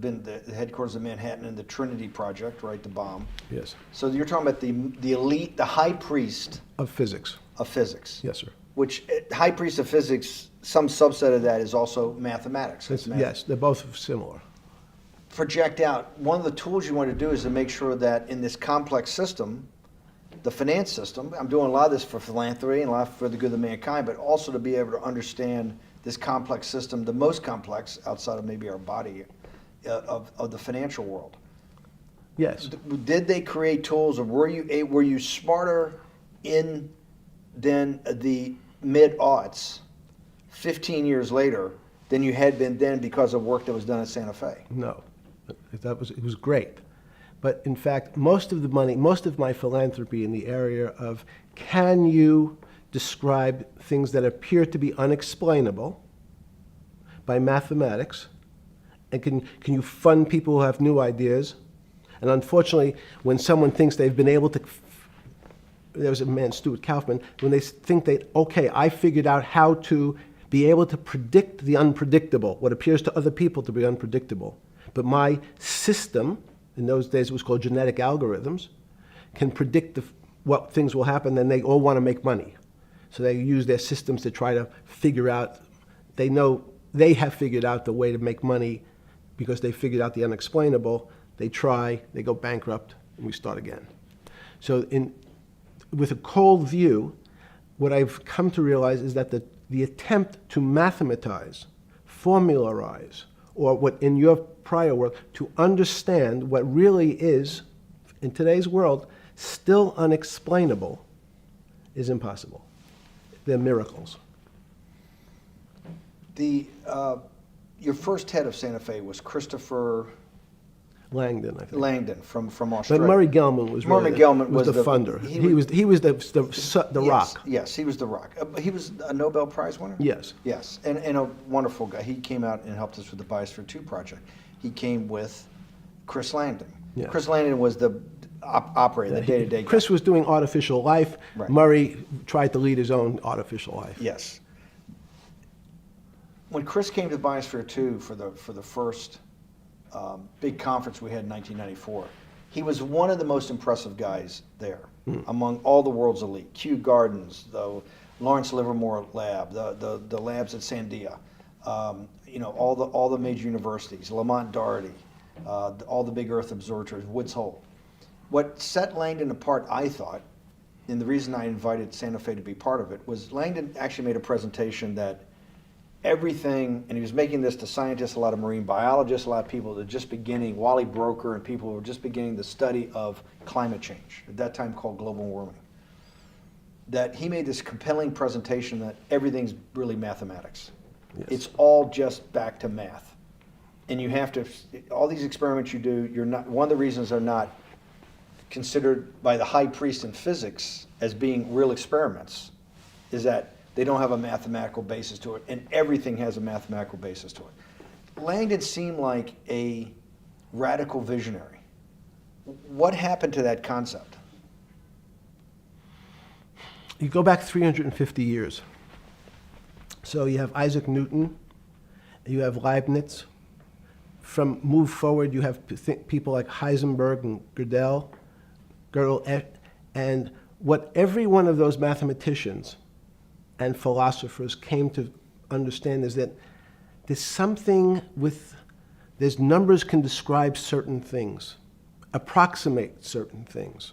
Speaker 1: been the headquarters of Manhattan, and the Trinity Project, right, the bomb.
Speaker 3: Yes.
Speaker 1: So you're talking about the elite, the high priest
Speaker 3: of physics.
Speaker 1: Of physics.
Speaker 3: Yes, sir.
Speaker 1: Which high priest of physics, some subset of that is also mathematics.
Speaker 3: Yes, they're both similar.
Speaker 1: Project out. One of the tools you want to do is to make sure that in this complex system, the finance system, I'm doing a lot of this for philanthropy and a lot for the good of mankind, but also to be able to understand this complex system, the most complex outside of maybe our body, of the financial world.
Speaker 3: Yes.
Speaker 1: Did they create tools, or were you smarter in than the mid-aughts, 15 years later, than you had been then because of work that was done at Santa Fe?
Speaker 3: No, it was great. But in fact, most of the money, most of my philanthropy in the area of can you describe things that appear to be unexplainable by mathematics, and can you fund people who have new ideas? And unfortunately, when someone thinks they've been able to, there was a man, Stuart Kaufman, when they think that, okay, I figured out how to be able to predict the unpredictable, what appears to other people to be unpredictable. But my system, in those days it was called genetic algorithms, can predict what things will happen, and they all want to make money. So they use their systems to try to figure out, they know they have figured out the way to make money because they figured out the unexplainable. They try, they go bankrupt, and we start again. So with a cold view, what I've come to realize is that the attempt to mathematize, formularize, or what in your prior work, to understand what really is, in today's world, still unexplainable, is impossible. They're miracles.
Speaker 1: Your first head of Santa Fe was Christopher
Speaker 3: Langdon, I think.
Speaker 1: Langdon from Australia.
Speaker 3: But Murray Gell-Mann was
Speaker 1: Murray
Speaker 3: really
Speaker 1: Gell-Mann
Speaker 3: was the funder. He was the rock.
Speaker 1: Yes, he was the rock. He was a Nobel Prize winner?
Speaker 3: Yes.
Speaker 1: Yes, and a wonderful guy. He came out and helped us with the Biosphere 2 project. He came with Chris Langdon.
Speaker 3: Yes.
Speaker 1: Chris Langdon was the operator, the day-to-day guy.
Speaker 3: Chris was doing artificial life.
Speaker 1: Right.
Speaker 3: Murray tried to lead his own artificial life.
Speaker 1: Yes. When Chris came to Biosphere 2 for the first big conference we had in 1994, he was one of the most impressive guys there among all the world's elite. Kew Gardens, the Lawrence Livermore lab, the labs at Sandia, all the major universities, Lamont Doherty, all the big Earth observatories, Woods Hole. What set Langdon apart, I thought, and the reason I invited Santa Fe to be part of it, was Langdon actually made a presentation that everything, and he was making this to scientists, a lot of marine biologists, a lot of people that are just beginning, Wally Broker and people who were just beginning the study of climate change, at that time called global warming. That he made this compelling presentation that everything's really mathematics.
Speaker 3: Yes.
Speaker 1: It's all just back to math. And you have to, all these experiments you do, you're not, one of the reasons they're not considered by the high priest in physics as being real experiments is that they don't have a mathematical basis to it, and everything has a mathematical basis to it. Langdon seemed like a radical visionary. What happened to that concept?
Speaker 3: You go back 350 years. So you have Isaac Newton, you have Leibniz. From move forward, you have people like Heisenberg and Gödel, and what every one of those mathematicians and philosophers came to understand is that there's numbers can describe certain things, approximate certain things.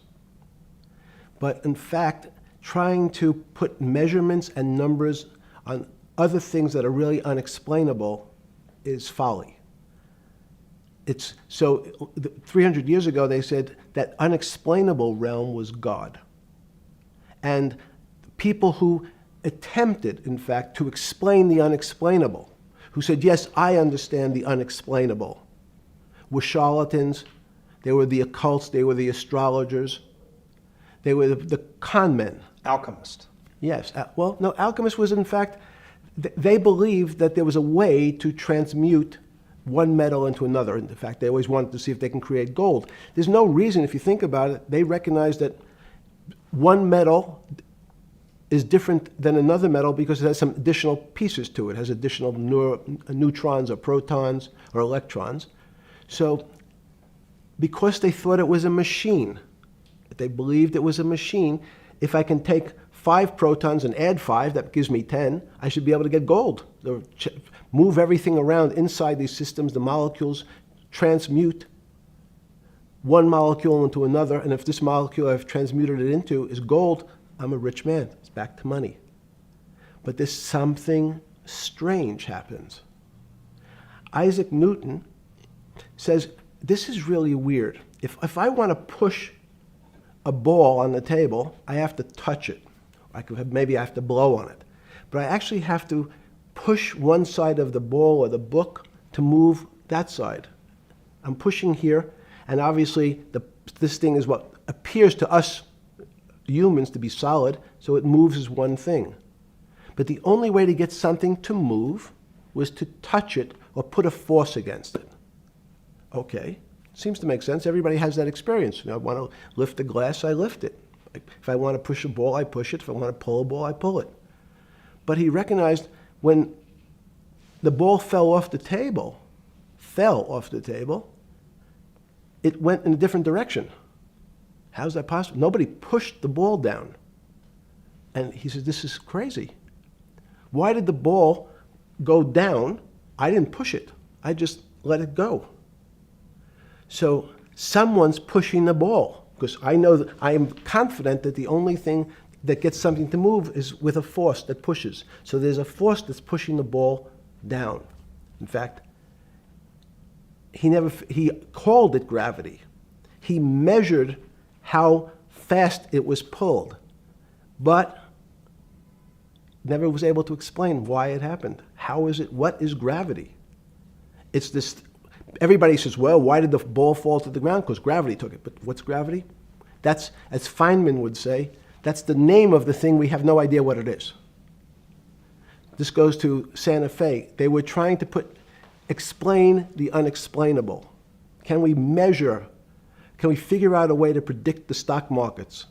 Speaker 3: But in fact, trying to put measurements and numbers on other things that are really unexplainable is folly. 300 years ago, they said that unexplainable realm was God. And people who attempted, in fact, to explain the unexplainable, who said, yes, I understand the unexplainable, were charlatans, they were the occults, they were the astrologers, they were the con men.
Speaker 1: Alchemist.
Speaker 3: Yes. Well, no, alchemist was, in fact, they believed that there was a way to transmute one metal into another. In fact, they always wanted to see if they can create gold. There's no reason, if you think about it, they recognize that one metal is different than another metal because it has some additional pieces to it. It has additional neutrons or protons or electrons. So because they thought it was a machine, they believed it was a machine, if I can take 5 protons and add 5, that gives me 10, I should be able to get gold. Move everything around inside these systems, the molecules transmute one molecule into another, and if this molecule I've transmuted it into is gold, I'm a rich man. It's back to money. But there's something strange happens. Isaac Newton says, this is really weird. If I want to push a ball on the table, I have to touch it. Maybe I have to blow on it. But I actually have to push one side of the ball or the book to move that side. I'm pushing here, and obviously this thing is what appears to us humans to be solid, so it moves as one thing. But the only way to get something to move was to touch it or put a force against it. Okay, seems to make sense. Everybody has that experience. I want to lift a glass, I lift it. If I want to push a ball, I push it. If I want to pull a ball, I pull it. But he recognized when the ball fell off the table, it went in a different direction. How's that possible? Nobody pushed the ball down. And he says, this is crazy. Why did the ball go down? I didn't push it. I just let it go. So someone's pushing the ball, because I know that I am confident that the only thing that gets something to move is with a force that pushes. So there's a force that's pushing the ball down. In fact, he called it gravity. He measured how fast it was pulled, but never was able to explain why it happened. How is it? What is gravity? It's this. Everybody says, well, why did the ball fall to the ground? Because gravity took it. But what's gravity? That's, as Feynman would say, that's the name of the thing. We have no idea what it is. This goes to Santa Fe. They were trying to explain the unexplainable. Can we measure? Can we figure out a way to predict the stock markets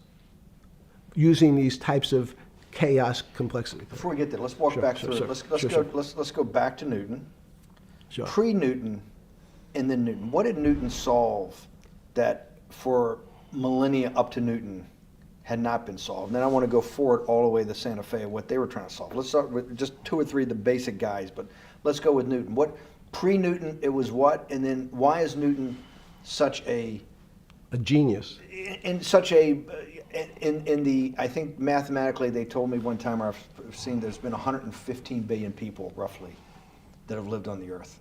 Speaker 3: using these types of chaos complexity?
Speaker 1: Before we get there, let's walk back through it. Let's go back to Newton.
Speaker 3: Sure.
Speaker 1: Pre-Newton and then Newton. What did Newton solve that for millennia up to Newton had not been solved? And then I want to go forward all the way to Santa Fe, what they were trying to solve. Let's start with just 2 or 3 of the basic guys, but let's go with Newton. What pre-Newton, it was what? And then why is Newton such a
Speaker 3: genius?
Speaker 1: In such a in the, I think mathematically they told me one time, I've seen there's been 115 billion people roughly that have lived on the earth.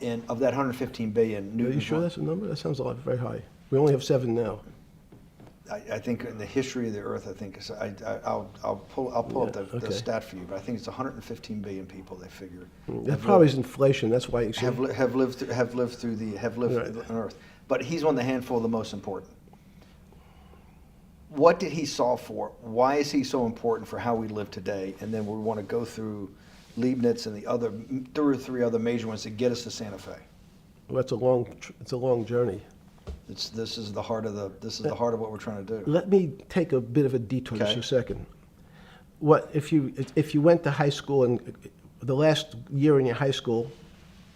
Speaker 1: And of that 115 billion, Newton.
Speaker 3: Are you sure that's a number? That sounds a lot very high. We only have 7 now.
Speaker 1: I think in the history of the earth, I think I'll pull up the stat for you, but I think it's 115 billion people. They figure
Speaker 3: That probably is inflation. That's why you
Speaker 1: have lived on Earth. But he's one of the handful of the most important. What did he solve for? Why is he so important for how we live today? And then we want to go through Leibniz and the other, 2 or 3 other major ones that get us to Santa Fe?
Speaker 3: Well, it's a long journey.
Speaker 1: This is the heart of what we're trying to do.
Speaker 3: Let me take a bit of a detour just
Speaker 1: Okay.
Speaker 3: a second. What if you went to high school and the last year in your high school,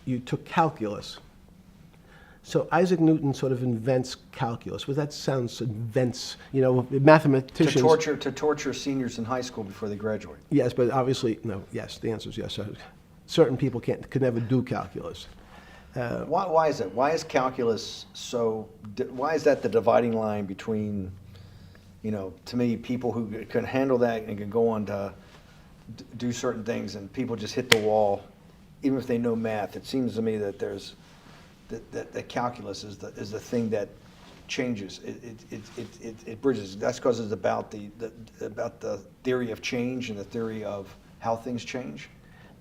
Speaker 3: you took calculus? So Isaac Newton sort of invents calculus. Well, that sounds invents, mathematicians.
Speaker 1: To torture seniors in high school before they graduate.
Speaker 3: Yes, but obviously, no, yes, the answer is yes. Certain people could never do calculus.
Speaker 1: Why is it? Why is calculus why is that the dividing line between, to me, people who can handle that and can go on to do certain things, and people just hit the wall, even if they know math? It seems to me that that calculus is the thing that changes. It bridges. That's because it's about the theory of change and the theory of how things change.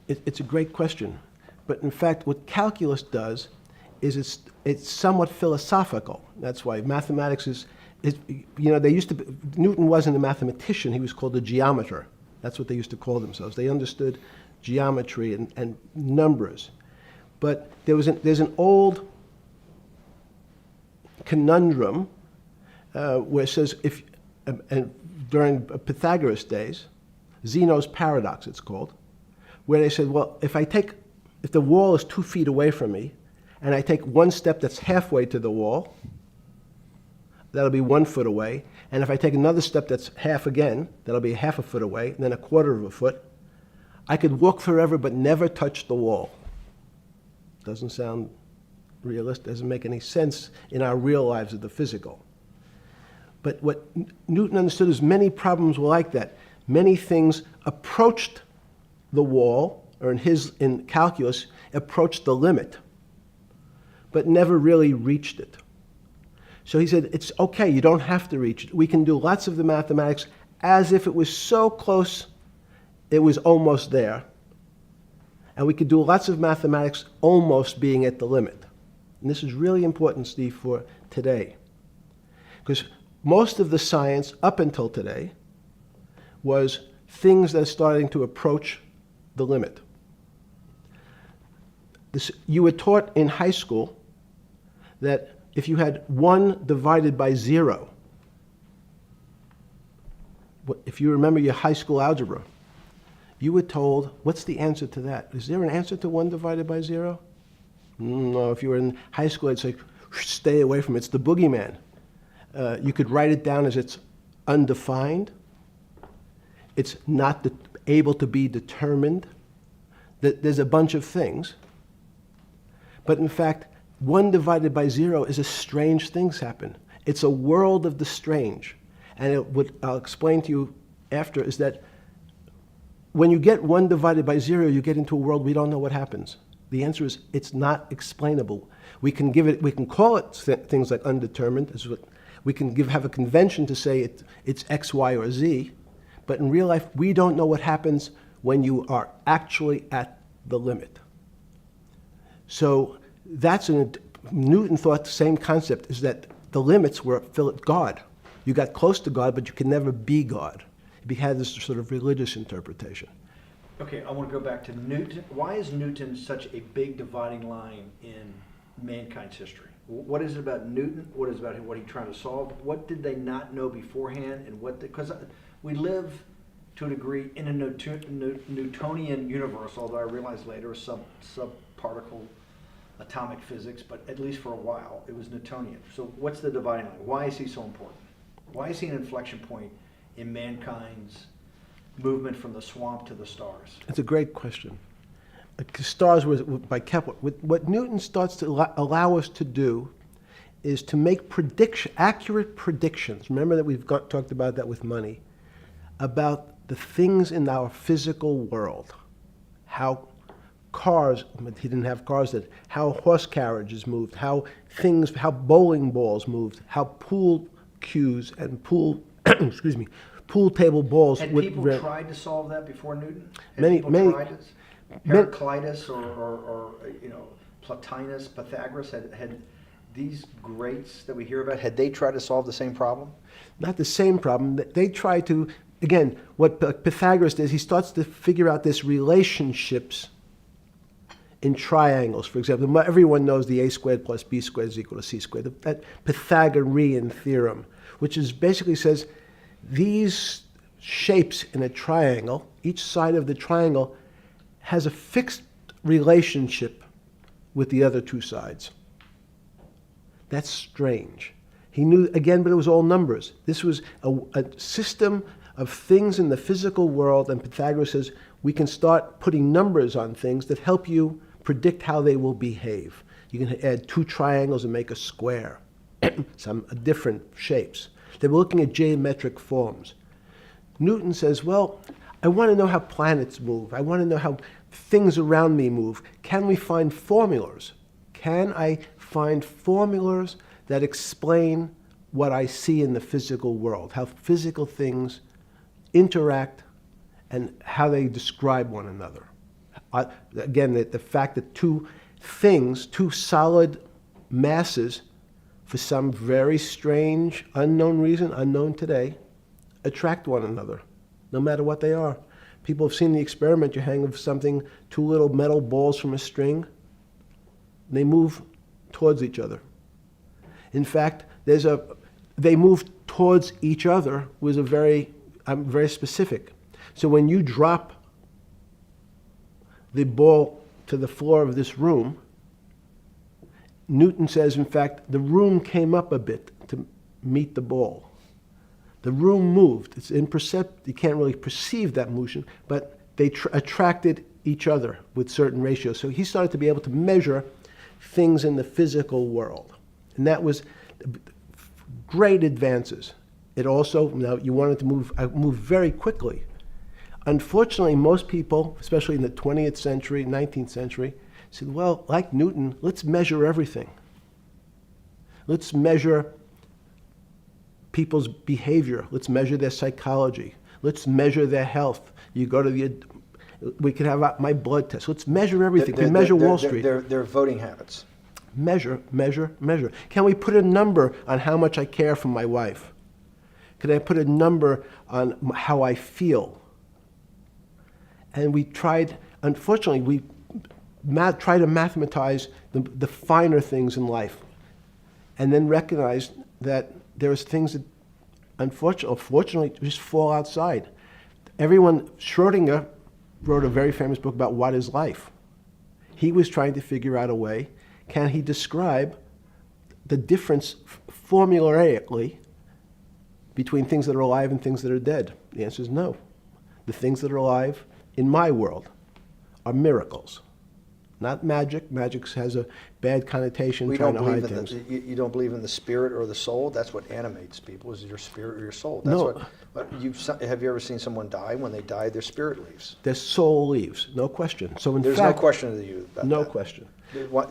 Speaker 3: It's a great question. But in fact, what calculus does is it's somewhat philosophical. That's why mathematics Newton wasn't a mathematician, he was called a geometer. That's what they used to call themselves. They understood geometry and numbers. But there's an old conundrum where it says, during Pythagoras' days, Zeno's paradox it's called, where they said, well, if the wall is 2 feet away from me, and I take one step that's halfway to the wall, that'll be 1 foot away. And if I take another step that's half again, that'll be half a foot away, and then a quarter of a foot. I could walk forever but never touch the wall. Doesn't sound realistic, doesn't make any sense in our real lives of the physical. But what Newton understood is many problems were like that. Many things approached the wall, or in calculus, approached the limit, but never really reached it. So he said, it's okay, you don't have to reach it. We can do lots of the mathematics as if it was so close, it was almost there. And we could do lots of mathematics almost being at the limit. And this is really important, Steve, for today. Because most of the science up until today was things that are starting to approach the limit. You were taught in high school that if you had 1 divided by 0, if you remember your high school algebra, you were told, what's the answer to that? Is there an answer to 1 divided by 0? No, if you were in high school, I'd say, stay away from it. It's the boogeyman. You could write it down as it's undefined. It's not able to be determined. There's a bunch of things. But in fact, 1 divided by 0 is a strange things happen. It's a world of the strange. And what I'll explain to you after is that when you get 1 divided by 0, you get into a world we don't know what happens. The answer is it's not explainable. We can call it things like undetermined. We can have a convention to say it's X, Y, or Z. But in real life, we don't know what happens when you are actually at the limit. So Newton thought the same concept is that the limits were God. You got close to God, but you could never be God. He had this sort of religious interpretation.
Speaker 1: Okay, I want to go back to Newton. Why is Newton such a big dividing line in mankind's history? What is it about Newton? What is it about what he's trying to solve? What did they not know beforehand? And because we live to a degree in a Newtonian universe, although I realized later it was subparticle atomic physics, but at least for a while it was Newtonian. So what's the dividing line? Why is he so important? Why is he an inflection point in mankind's movement from the swamp to the stars?
Speaker 3: It's a great question. Stars was by Kepler. What Newton starts to allow us to do is to make accurate predictions. Remember that we've talked about that with money, about the things in our physical world, how cars, but he didn't have cars, how horse carriages moved, how bowling balls moved, how pool cues and pool table balls.
Speaker 1: Had people tried to solve that before Newton?
Speaker 3: Many
Speaker 1: tried it? Heraclitus or Plotinus, Pythagoras, had these greats that we hear about, had they tried to solve the same problem?
Speaker 3: Not the same problem. They tried to again, what Pythagoras does, he starts to figure out this relationships in triangles. For example, everyone knows the a squared plus b squared is equal to c squared. That Pythagorean theorem, which is basically says these shapes in a triangle, each side of the triangle has a fixed relationship with the other two sides. That's strange. He knew, again, but it was all numbers. This was a system of things in the physical world, and Pythagoras says we can start putting numbers on things that help you predict how they will behave. You can add two triangles and make a square, some different shapes. They were looking at geometric forms. Newton says, well, I want to know how planets move. I want to know how things around me move. Can we find formulas? Can I find formulas that explain what I see in the physical world, how physical things interact and how they describe one another? Again, the fact that two things, two solid masses, for some very strange, unknown reason, unknown today, attract one another, no matter what they are. People have seen the experiment. You hang something, two little metal balls from a string, and they move towards each other. In fact, they move towards each other was very specific. So when you drop the ball to the floor of this room, Newton says, in fact, the room came up a bit to meet the ball. The room moved. It's imperceptible. You can't really perceive that motion, but they attracted each other with certain ratios. So he started to be able to measure things in the physical world. And that was great advances. It also, now you wanted to move very quickly. Unfortunately, most people, especially in the 20th century, 19th century, said, well, like Newton, let's measure everything. Let's measure people's behavior. Let's measure their psychology. Let's measure their health. You go to we could have my blood test. Let's measure everything. We measure Wall Street.
Speaker 1: Their voting habits.
Speaker 3: Measure, measure, measure. Can we put a number on how much I care for my wife? Can I put a number on how I feel? And we tried, unfortunately, we try to mathematize the finer things in life, and then recognize that there's things that unfortunately just fall outside. Schrodinger wrote a very famous book about what is life. He was trying to figure out a way, can he describe the difference formulaically between things that are alive and things that are dead? The answer is no. The things that are alive in my world are miracles, not magic. Magic has a bad connotation,
Speaker 1: We
Speaker 3: trying
Speaker 1: don't
Speaker 3: to hide
Speaker 1: believe in
Speaker 3: things.
Speaker 1: you don't believe in the spirit or the soul. That's what animates people, is your spirit or your soul. That's
Speaker 3: No.
Speaker 1: have you ever seen someone die? When they die, their spirit leaves.
Speaker 3: Their soul leaves, no question. So in
Speaker 1: There's
Speaker 3: fact,
Speaker 1: no question to you about
Speaker 3: no
Speaker 1: that.
Speaker 3: question.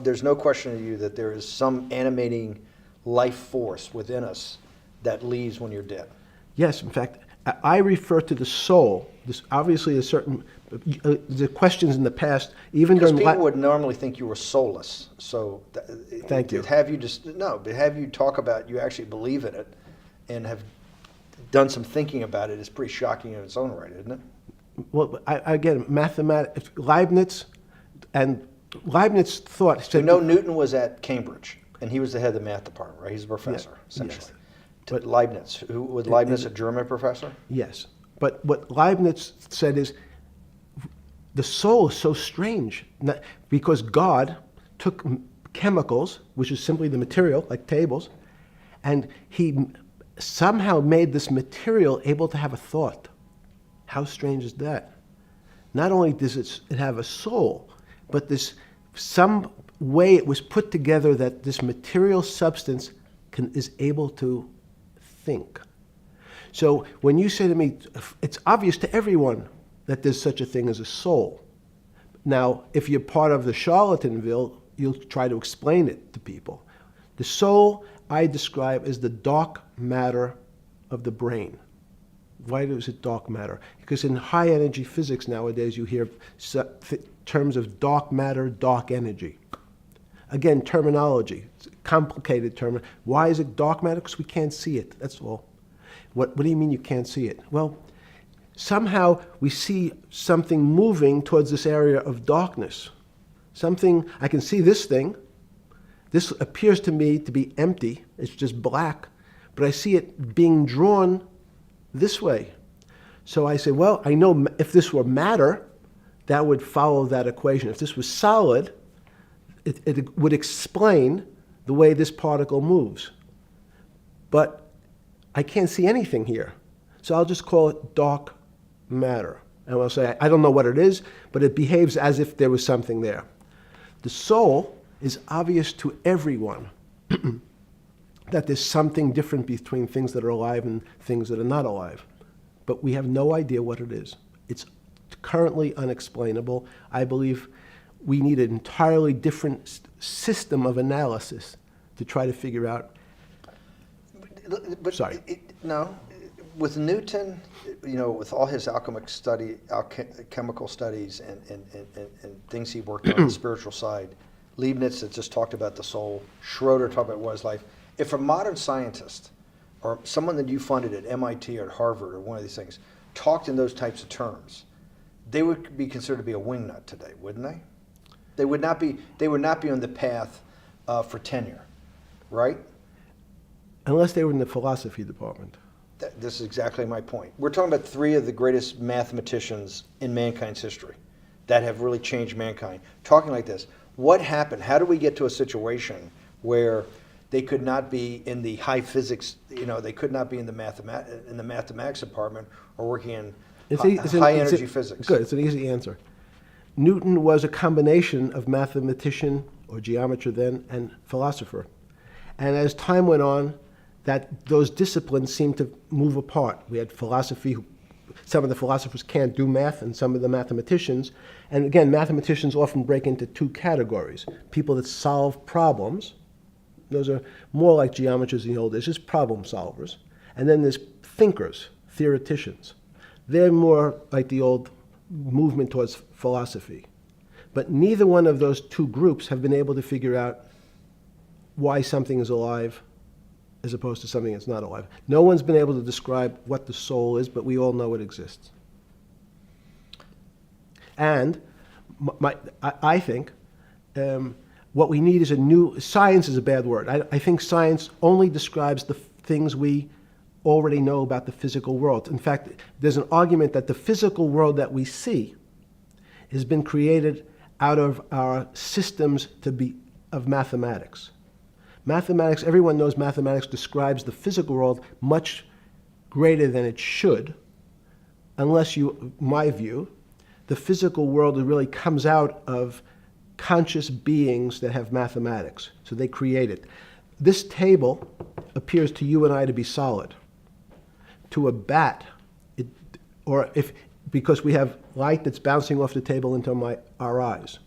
Speaker 1: There's no question to you that there is some animating life force within us that leaves when you're dead.
Speaker 3: Yes, in fact, I refer to the soul. This obviously a certain the questions in the past, even
Speaker 1: Because
Speaker 3: during
Speaker 1: people would normally think you were soulless. So
Speaker 3: Thank you.
Speaker 1: But have you talk about you actually believe in it and have done some thinking about it is pretty shocking in its own right, isn't it?
Speaker 3: well, again, mathematics. Leibniz thought.
Speaker 1: We
Speaker 3: Said,
Speaker 1: know Newton was at Cambridge, and he was the head of the math department, right? He's a professor, essentially.
Speaker 3: yes.
Speaker 1: But Leibniz, was Leibniz a German professor?
Speaker 3: Yes, but what Leibniz said is the soul is so strange because God took chemicals, which is simply the material, like tables, and he somehow made this material able to have a thought. How strange is that? Not only does it have a soul, but some way it was put together that this material substance is able to think. So when you say to me, it's obvious to everyone that there's such a thing as a soul. Now, if you're part of the Charlatanville, you'll try to explain it to people. The soul I describe as the dark matter of the brain. Why is it dark matter? Because in high energy physics nowadays you hear terms of dark matter, dark energy. Again, terminology. It's a complicated term. Why is it dark matter? Because we can't see it, that's all. What do you mean you can't see it? Well, somehow we see something moving towards this area of darkness. Something, I can see this thing. This appears to me to be empty. It's just black. But I see it being drawn this way. So I say, well, I know if this were matter, that would follow that equation. If this was solid, it would explain the way this particle moves. But I can't see anything here. So I'll just call it dark matter. And I'll say, I don't know what it is, but it behaves as if there was something there. The soul is obvious to everyone that there's something different between things that are alive and things that are not alive. But we have no idea what it is. It's currently unexplainable. I believe we need an entirely different system of analysis to try to figure out.
Speaker 1: But
Speaker 3: Sorry.
Speaker 1: No, with Newton, with all his alchemical studies and things he worked on the spiritual side, Leibniz had just talked about the soul, Schroeder talked about what is life. If a modern scientist or someone that you funded at MIT or at Harvard or one of these things talked in those types of terms, they would be considered to be a wingnut today, wouldn't they? They would not be on the path for tenure, right?
Speaker 3: Unless they were in the philosophy department.
Speaker 1: This is exactly my point. We're talking about three of the greatest mathematicians in mankind's history that have really changed mankind. Talking like this, what happened? How do we get to a situation where they could not be in the high physics, they could not be in the mathematics department or working in high energy physics?
Speaker 3: Good, it's an easy answer. Newton was a combination of mathematician, or geometer then, and philosopher. And as time went on, those disciplines seemed to move apart. We had philosophy, some of the philosophers can't do math, and some of the mathematicians. And again, mathematicians often break into two categories. People that solve problems, those are more like geometers in the old days, just problem solvers. And then there's thinkers, theoreticians. They're more like the old movement towards philosophy. But neither one of those two groups have been able to figure out why something is alive as opposed to something that's not alive. No one's been able to describe what the soul is, but we all know it exists. And I think what we need is science is a bad word. I think science only describes the things we already know about the physical world. In fact, there's an argument that the physical world that we see has been created out of our systems of mathematics. Mathematics, everyone knows mathematics describes the physical world much greater than it should, unless my view, the physical world really comes out of conscious beings that have mathematics. So they create it. This table appears to you and I to be solid. To a bat, because we have light that's bouncing off the table into our eyes,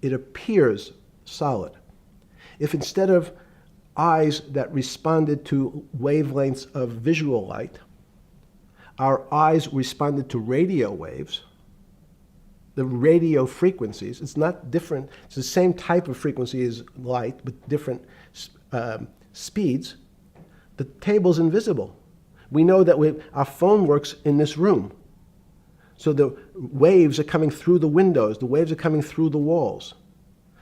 Speaker 3: it appears solid. If instead of eyes that responded to wavelengths of visual light, our eyes responded to radio waves, the radio frequencies, it's not different, it's the same type of frequency as light, but different speeds, the table's invisible. We know that our phone works in this room. So the waves are coming through the windows, the waves are coming through the walls.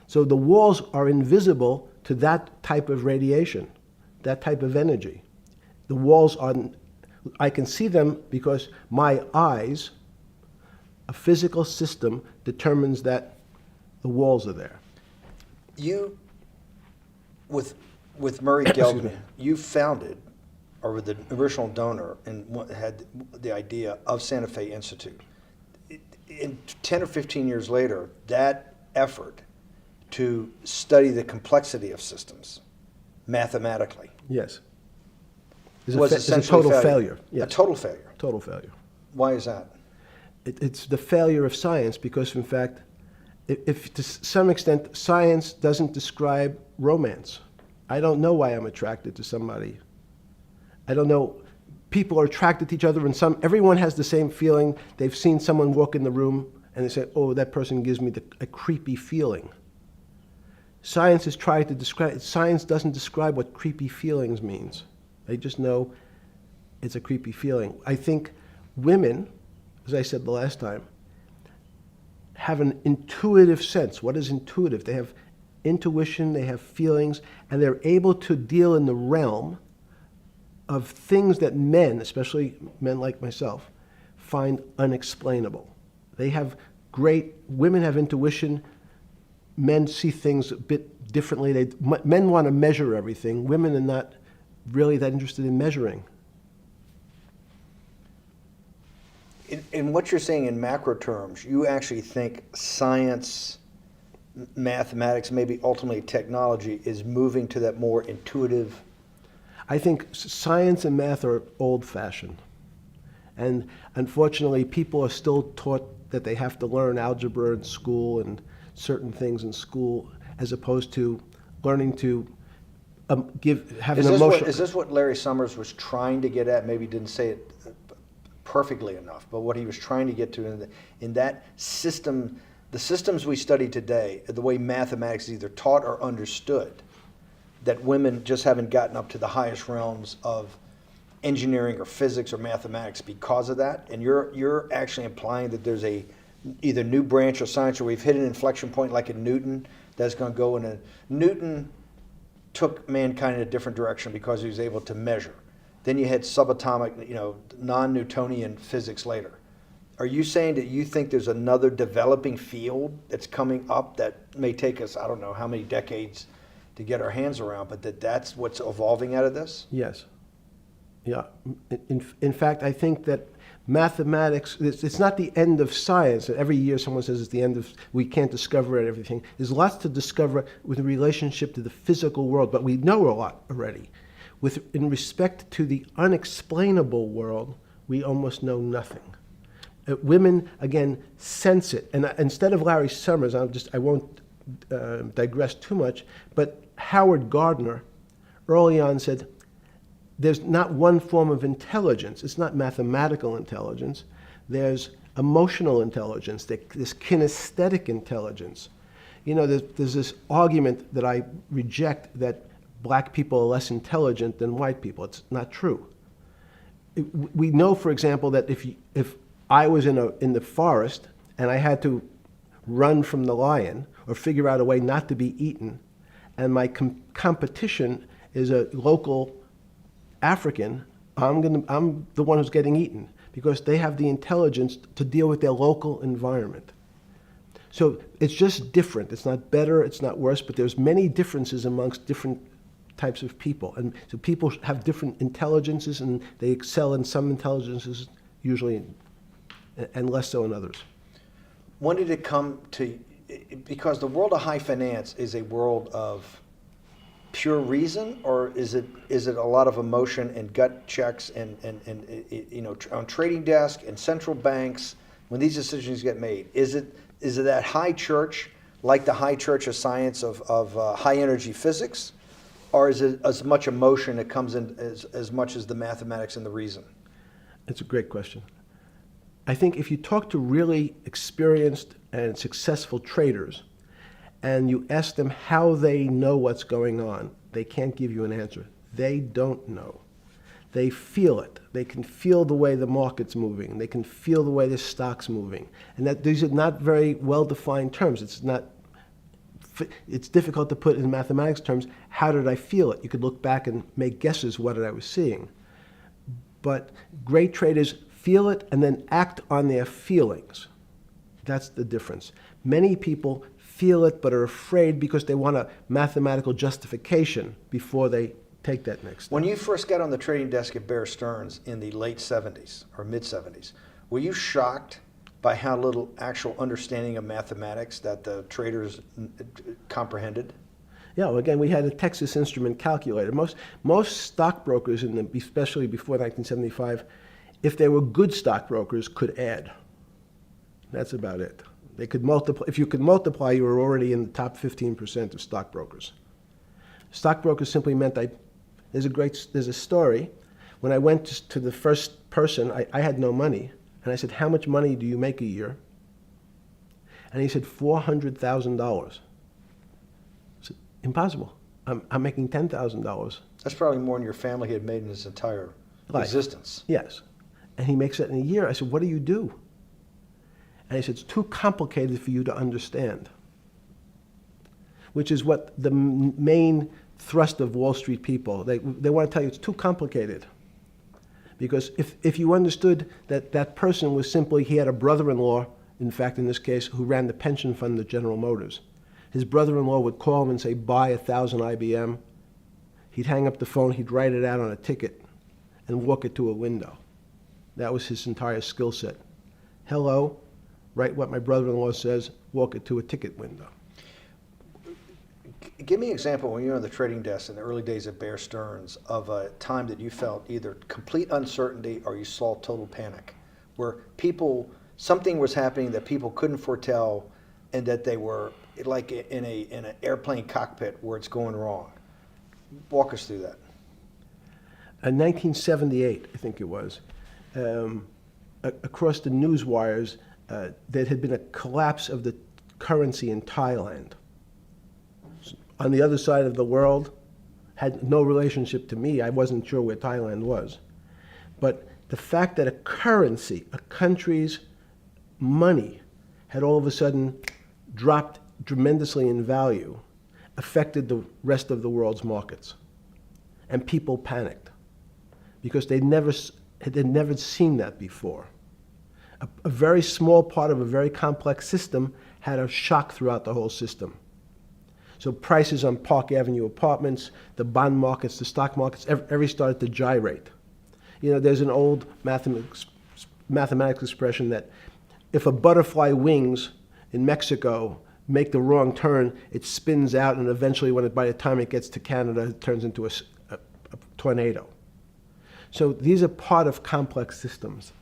Speaker 3: So the walls are invisible to that type of radiation, that type of energy. The walls I can see them because my eyes, a physical system determines that the walls are there.
Speaker 1: You, with Murray Geldman, you founded, or were the original donor, and had the idea of Santa Fe Institute. In 10 or 15 years later, that effort to study the complexity of systems mathematically.
Speaker 3: Yes.
Speaker 1: Was
Speaker 3: it's a total failure. Yes.
Speaker 1: A total failure.
Speaker 3: Total failure.
Speaker 1: Why is that?
Speaker 3: It's the failure of science because, in fact, if to some extent science doesn't describe romance. I don't know why I'm attracted to somebody. I don't know. People are attracted to each other, and everyone has the same feeling. They've seen someone walk in the room, and they say, "Oh, that person gives me a creepy feeling." Science has tried to describe. Science doesn't describe what creepy feelings means. They just know it's a creepy feeling. I think women as I said the last time, have an intuitive sense. What is intuitive? They have intuition, they have feelings, and they're able to deal in the realm of things that men, especially men like myself, find unexplainable. Women have intuition, men see things a bit differently. Men want to measure everything. Women are not really that interested in measuring.
Speaker 1: In what you're saying in macro terms, you actually think science, mathematics, maybe ultimately technology is moving to that more intuitive.
Speaker 3: I think science and math are old-fashioned. And unfortunately, people are still taught that they have to learn algebra in school and certain things in school, as opposed to learning to have an emotion.
Speaker 1: Is this what Larry Summers was trying to get at? Maybe he didn't say it perfectly enough, but what he was trying to get to in that system, the systems we study today, the way mathematics is either taught or understood, that women just haven't gotten up to the highest realms of engineering or physics or mathematics because of that. And you're actually implying that there's a either new branch of science, or we've hit an inflection point like in Newton that's going to go in a Newton took mankind in a different direction because he was able to measure. Then you had subatomic, non-Newtonian physics later. Are you saying that you think there's another developing field that's coming up that may take us, I don't know how many decades to get our hands around, but that's what's evolving out of this?
Speaker 3: Yes. Yeah. In fact, I think that mathematics, it's not the end of science. Every year someone says it's the end of, we can't discover everything. There's lots to discover with relationship to the physical world, but we know a lot already. In respect to the unexplainable world, we almost know nothing. Women, again, sense it. And instead of Larry Summers, I won't digress too much, but Howard Gardner early on said, there's not one form of intelligence. It's not mathematical intelligence. There's emotional intelligence. There's kinesthetic intelligence. There's this argument that I reject that black people are less intelligent than white people. It's not true. We know, for example, that if I was in the forest and I had to run from the lion or figure out a way not to be eaten, and my competition is a local African, I'm the one who's getting eaten because they have the intelligence to deal with their local environment. So it's just different. It's not better, it's not worse, but there's many differences amongst different types of people. And so people have different intelligences, and they excel in some intelligences usually, and less so in others.
Speaker 1: When did it come to, because the world of high finance is a world of pure reason, or is it a lot of emotion and gut checks and on trading desk and central banks when these decisions get made? Is it that high church, like the high church of science of high energy physics, or is it as much emotion that comes in as much as the mathematics and the reason?
Speaker 3: That's a great question. I think if you talk to really experienced and successful traders, and you ask them how they know what's going on, they can't give you an answer. They don't know. They feel it. They can feel the way the market's moving. They can feel the way the stock's moving. And that these are not very well-defined terms. It's difficult to put in mathematics terms, how did I feel it? You could look back and make guesses what I was seeing. But great traders feel it and then act on their feelings. That's the difference. Many people feel it but are afraid because they want a mathematical justification before they take that next step.
Speaker 1: When you first got on the trading desk at Bear Stearns in the late 70s or mid 70s, were you shocked by how little actual understanding of mathematics that the traders comprehended?
Speaker 3: Yeah, well, again, we had a Texas Instrument calculator. Most stockbrokers, especially before 1975, if they were good stockbrokers, could add. That's about it. They could multiply. If you could multiply, you were already in the top 15% of stockbrokers. Stockbrokers simply meant there's a story. When I went to the first person, I had no money. And I said, how much money do you make a year? And he said, $400,000. I said, impossible. I'm making $10,000.
Speaker 1: That's probably more than your family had made in its entire existence.
Speaker 3: Yes. And he makes it in a year. I said, what do you do? And he said, it's too complicated for you to understand, which is what the main thrust of Wall Street people, they want to tell you it's too complicated. Because if you understood that that person was simply, he had a brother-in-law, in fact, in this case, who ran the pension fund at General Motors. His brother-in-law would call him and say, buy 1,000 IBM. He'd hang up the phone, he'd write it out on a ticket and walk it to a window. That was his entire skill set. Hello, write what my brother-in-law says, walk it to a ticket window.
Speaker 1: Give me an example when you were on the trading desk in the early days of Bear Stearns of a time that you felt either complete uncertainty or you saw total panic, where something was happening that people couldn't foretell and that they were like in an airplane cockpit where it's going wrong. Walk us through that.
Speaker 3: In 1978, I think it was, across the news wires, there had been a collapse of the currency in Thailand. On the other side of the world, had no relationship to me. I wasn't sure where Thailand was. But the fact that a currency, a country's money, had all of a sudden dropped tremendously in value, affected the rest of the world's markets. And people panicked because they'd never seen that before. A very small part of a very complex system had a shock throughout the whole system. So prices on Park Avenue apartments, the bond markets, the stock markets, every started to gyrate. You know, there's an old mathematics expression that if a butterfly wings in Mexico make the wrong turn, it spins out, and eventually, by the time it gets to Canada, it turns into a tornado. So these are part of complex systems.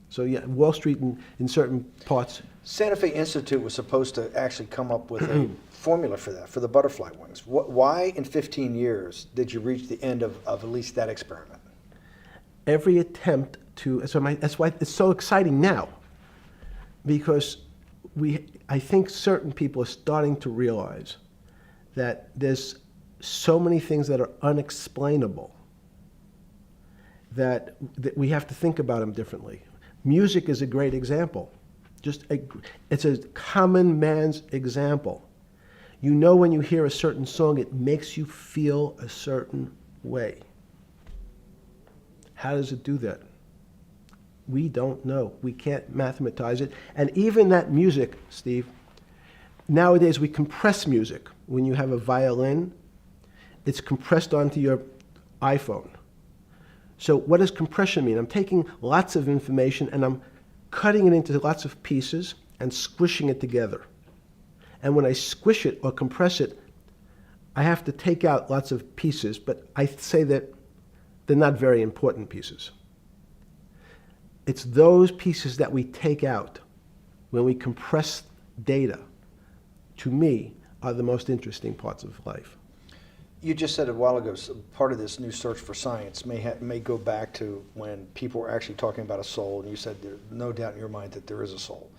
Speaker 3: So yeah, Wall Street in certain parts.
Speaker 1: Santa Fe Institute was supposed to actually come up with a formula for that, for the butterfly wings. Why in 15 years did you reach the end of at least that experiment?
Speaker 3: Every attempt to, that's why it's so exciting now, because I think certain people are starting to realize that there's so many things that are unexplainable that we have to think about them differently. Music is a great example. It's a common man's example. You know when you hear a certain song, it makes you feel a certain way. How does it do that? We don't know. We can't mathematize it. And even that music, Steve, nowadays we compress music. When you have a violin, it's compressed onto your iPhone. So what does compression mean? I'm taking lots of information and I'm cutting it into lots of pieces and squishing it together. And when I squish it or compress it, I have to take out lots of pieces, but I say that they're not very important pieces. It's those pieces that we take out when we compress data, to me, are the most interesting parts of life.
Speaker 1: You just said a while ago, part of this new search for science may go back to when people were actually talking about a soul, and you said there's no doubt in your mind that there is a soul.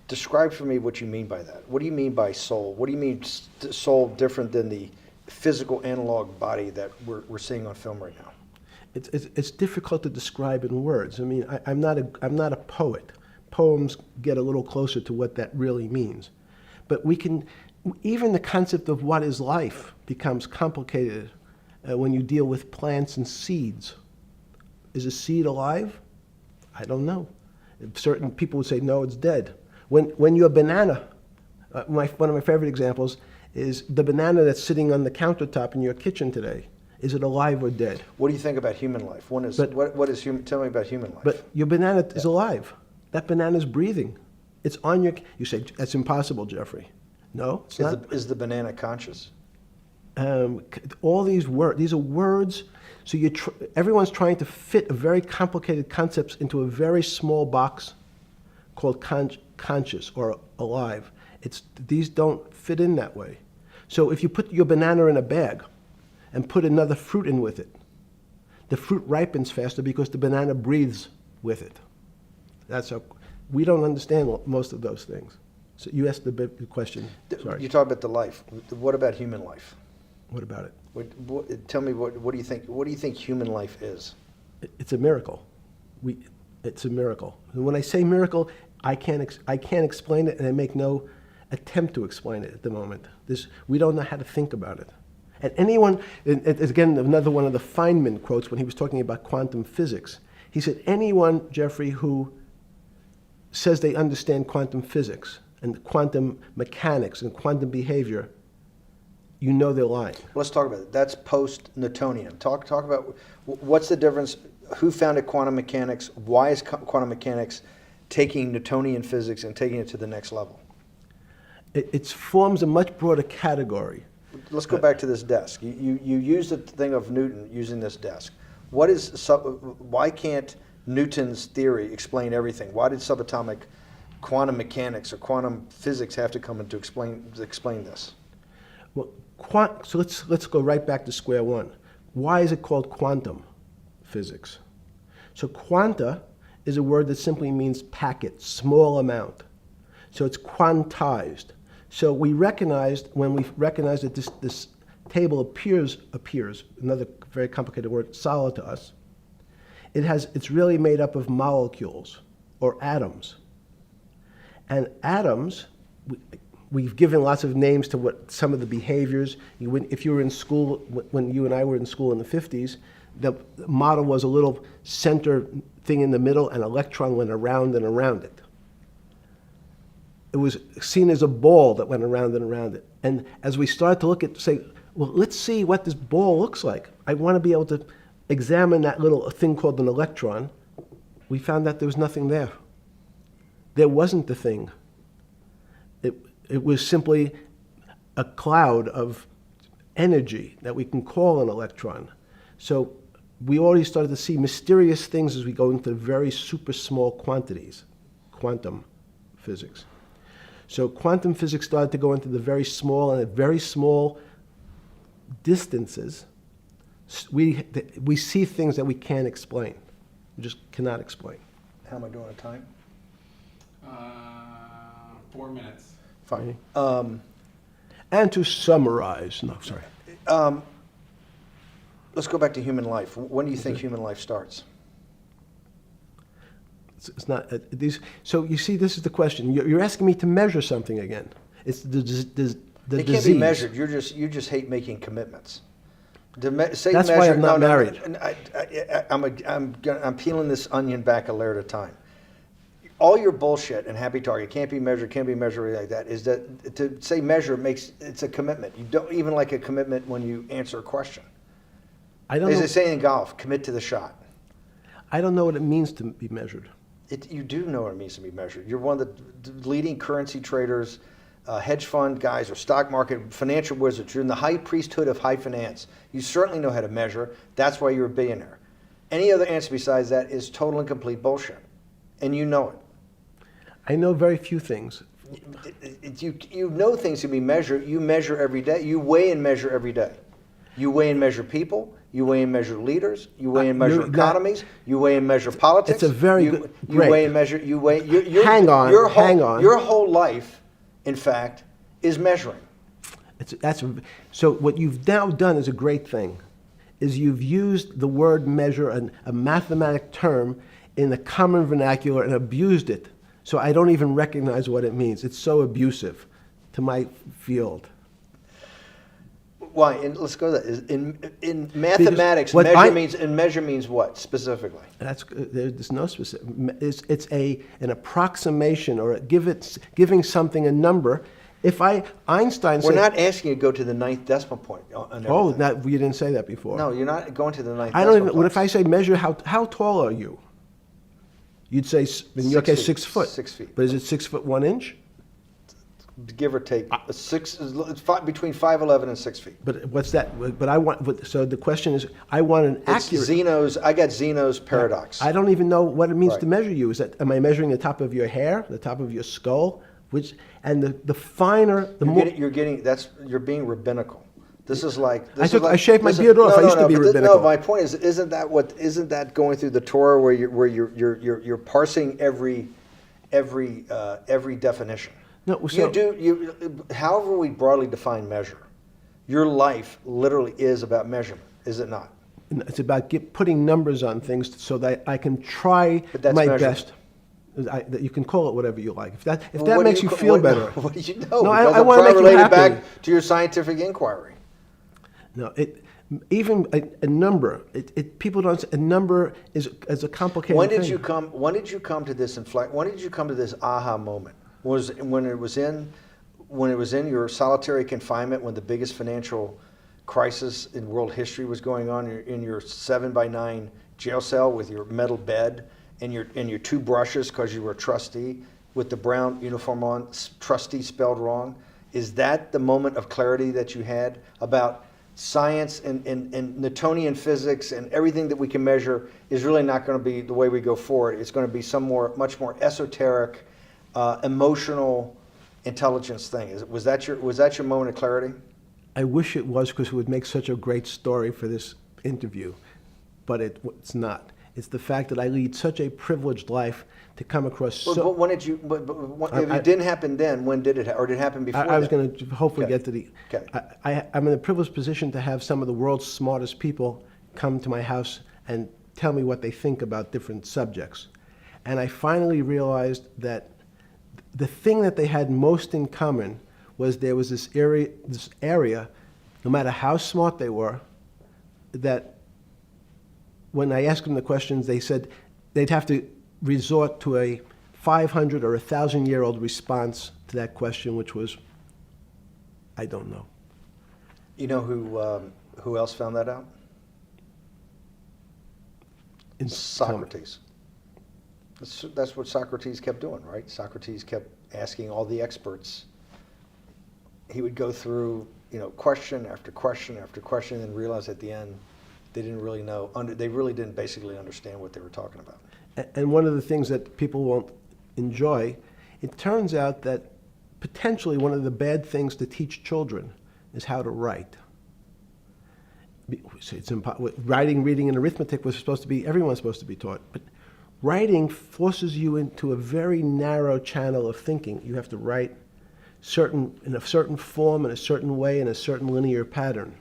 Speaker 1: Describe for me what you mean by that. What do you mean by soul? What do you mean soul different than the physical analog body that we're seeing on film right now?
Speaker 3: It's difficult to describe in words. I mean, I'm not a poet. Poems get a little closer to what that really means. But even the concept of what is life becomes complicated when you deal with plants and seeds. Is a seed alive? I don't know. Certain people would say, no, it's dead. When your banana, one of my favorite examples is the banana that's sitting on the countertop in your kitchen today. Is it alive or dead?
Speaker 1: What do you think about human life? Tell me about human life.
Speaker 3: But your banana is alive. That banana is breathing. It's on your. You say that's impossible, Jeffrey. No, it's not.
Speaker 1: Is the banana conscious?
Speaker 3: All these words. These are words. So everyone's trying to fit a very complicated concepts into a very small box called conscious or alive. These don't fit in that way. So if you put your banana in a bag and put another fruit in with it, the fruit ripens faster because the banana breathes with it. We don't understand most of those things. So you asked the big question. Sorry.
Speaker 1: You talk about the life. What about human life?
Speaker 3: What about it?
Speaker 1: Tell me what do you think? What do you think human life is?
Speaker 3: It's a miracle. It's a miracle. And when I say miracle, I can't explain it, and I make no attempt to explain it at the moment. We don't know how to think about it. And anyone, and again, another one of the Feynman quotes when he was talking about quantum physics. He said, anyone, Jeffrey, who says they understand quantum physics and quantum mechanics and quantum behavior, you know they're lying.
Speaker 1: Let's talk about it. That's post-Newtonian. Talk about what's the difference, who founded quantum mechanics, why is quantum mechanics taking Newtonian physics and taking it to the next level?
Speaker 3: It forms a much broader category.
Speaker 1: Let's go back to this desk. You use the thing of Newton using this desk. Why can't Newton's theory explain everything? Why did subatomic quantum mechanics or quantum physics have to come in to explain this?
Speaker 3: Well, so let's go right back to square one. Why is it called quantum physics? So quanta is a word that simply means packet, small amount. So it's quantized. So we recognized, when we recognized that this table appears, another very complicated word, solid to us, it's really made up of molecules or atoms. And atoms, we've given lots of names to what some of the behaviors. If you were in school, when you and I were in school in the 50s, the model was a little center thing in the middle, and an electron went around and around it. It was seen as a ball that went around and around it. And as we started to look at, say, well, let's see what this ball looks like. I want to be able to examine that little thing called an electron. We found that there was nothing there. There wasn't the thing. It was simply a cloud of energy that we can call an electron. So we already started to see mysterious things as we go into very super small quantities, quantum physics. So quantum physics started to go into the very small, and at very small distances, we see things that we can't explain. We just cannot explain.
Speaker 1: How am I doing on time?
Speaker 2: 4 minutes.
Speaker 1: Fine.
Speaker 3: And to summarize, no, sorry.
Speaker 1: Let's go back to human life. When do you think human life starts?
Speaker 3: It's not these. So you see, this is the question. You're asking me to measure something again. It's the disease.
Speaker 1: It can't be measured. You just hate making commitments.
Speaker 3: That's why I'm not married.
Speaker 1: I'm peeling this onion back a layer at a time. All your bullshit and happy target can't be measured like that. Is that to say measure it's a commitment. You don't even like a commitment when you answer a question.
Speaker 3: I don't know.
Speaker 1: As they say in golf, commit to the shot.
Speaker 3: I don't know what it means to be measured.
Speaker 1: You do know what it means to be measured. You're one of the leading currency traders, hedge fund guys, or stock market financial wizards. You're in the high priesthood of high finance. You certainly know how to measure. That's why you're a billionaire. Any other answer besides that is total and complete bullshit, and you know it.
Speaker 3: I know very few things.
Speaker 1: You know things can be measured. You measure every day. You weigh and measure every day. You weigh and measure people. You weigh and measure leaders. You weigh and measure economies. You weigh and measure politics.
Speaker 3: It's a very good.
Speaker 1: You weigh and measure. You weigh.
Speaker 3: Hang on.
Speaker 1: Your whole life, in fact, is measuring.
Speaker 3: So what you've now done is a great thing, is you've used the word measure, a mathematic term, in the common vernacular and abused it. So I don't even recognize what it means. It's so abusive to my field.
Speaker 1: Why? And let's go to that. In mathematics, measure means what specifically?
Speaker 3: There's no specific. It's an approximation, or giving something a number. Einstein said,
Speaker 1: we're not asking you to go to the ninth decimal point.
Speaker 3: Oh, you didn't say that before.
Speaker 1: No, you're not going to the ninth.
Speaker 3: I don't even. What if I say measure? How tall are you? You'd say in your case 6 foot.
Speaker 1: 6 feet.
Speaker 3: But is it 6 foot 1 inch?
Speaker 1: Give or take, between 5'11" and 6 feet.
Speaker 3: But what's that? But I want. So the question is, I want an accurate.
Speaker 1: I got Zeno's paradox.
Speaker 3: I don't even know what it means to measure you. Am I measuring the top of your hair, the top of your skull, and the finer, the more.
Speaker 1: You're being rabbinical. This is like.
Speaker 3: I shaved my beard off. I used to be rabbinical.
Speaker 1: No, my point is, isn't that going through the Torah where you're parsing every definition?
Speaker 3: No,
Speaker 1: however we broadly define measure, your life literally is about measurement, is it not?
Speaker 3: It's about putting numbers on things so that I can try my best. That you can call it whatever you like. If that
Speaker 1: Well,
Speaker 3: that
Speaker 1: what do
Speaker 3: makes you
Speaker 1: ca-
Speaker 3: feel
Speaker 1: what-
Speaker 3: better.
Speaker 1: What do you know?
Speaker 3: No,
Speaker 1: Because
Speaker 3: I
Speaker 1: I'm
Speaker 3: wanna
Speaker 1: trying to
Speaker 3: make you
Speaker 1: relate it
Speaker 3: happy.
Speaker 1: back to your scientific inquiry.
Speaker 3: No, even a number. People don't. A number is a complicated
Speaker 1: When did
Speaker 3: thing.
Speaker 1: you come? When did you come to this When did you come to this aha moment? Was when it was in your solitary confinement, when the biggest financial crisis in world history was going on, in your 7x9 jail cell with your metal bed and your two brushes because you were a trustee with the brown uniform on, trustee spelled wrong. Is that the moment of clarity that you had about science and Newtonian physics and everything that we can measure is really not going to be the way we go forward? It's going to be much more esoteric, emotional intelligence thing. Was that your moment of clarity?
Speaker 3: I wish it was, because it would make such a great story for this interview, but it's not. It's the fact that I lead such a privileged life to come across
Speaker 1: But when did you? If it didn't happen then, when did it? Or did it happen before?
Speaker 3: I was
Speaker 1: then?
Speaker 3: going to hopefully
Speaker 1: Okay.
Speaker 3: get to the.
Speaker 1: Okay.
Speaker 3: I'm in a privileged position to have some of the world's smartest people come to my house and tell me what they think about different subjects. And I finally realized that the thing that they had most in common was there was this area, no matter how smart they were, that when I asked them the questions, they said they'd have to resort to a 500 or 1,000-year-old response to that question, which was, I don't know.
Speaker 1: You know who else found that out? Socrates. That's what Socrates kept doing, right? Socrates kept asking all the experts. He would go through, question after question after question, and then realize at the end they didn't really know. They really didn't basically understand what they were talking about.
Speaker 3: And one of the things that people won't enjoy, it turns out that potentially one of the bad things to teach children is how to write. Writing, reading, and arithmetic was supposed to be, everyone's supposed to be taught. But writing forces you into a very narrow channel of thinking. You have to write in a certain form, in a certain way, in a certain linear pattern.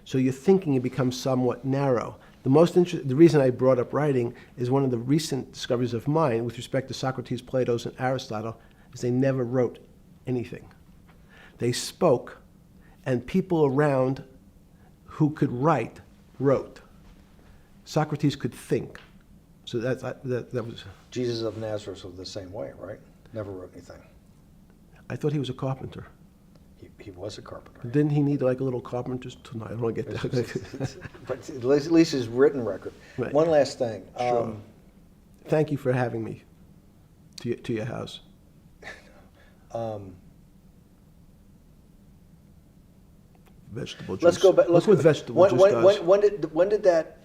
Speaker 3: So your thinking becomes somewhat narrow. The reason I brought up writing is one of the recent discoveries of mine with respect to Socrates, Plato, and Aristotle is they never wrote anything. They spoke, and people around who could write wrote. Socrates could think. So that was.
Speaker 1: Jesus of Nazareth was the same way, right? Never wrote anything.
Speaker 3: I thought he was a carpenter.
Speaker 1: He was a carpenter.
Speaker 3: Didn't he need like a little carpenter's tonight? I don't want to get that.
Speaker 1: But at least his written record.
Speaker 3: Right.
Speaker 1: One last thing.
Speaker 3: Sure. Thank you for having me to your house. Vegetable juice.
Speaker 1: Let's go back.
Speaker 3: Look what vegetable juice does.
Speaker 1: When did that?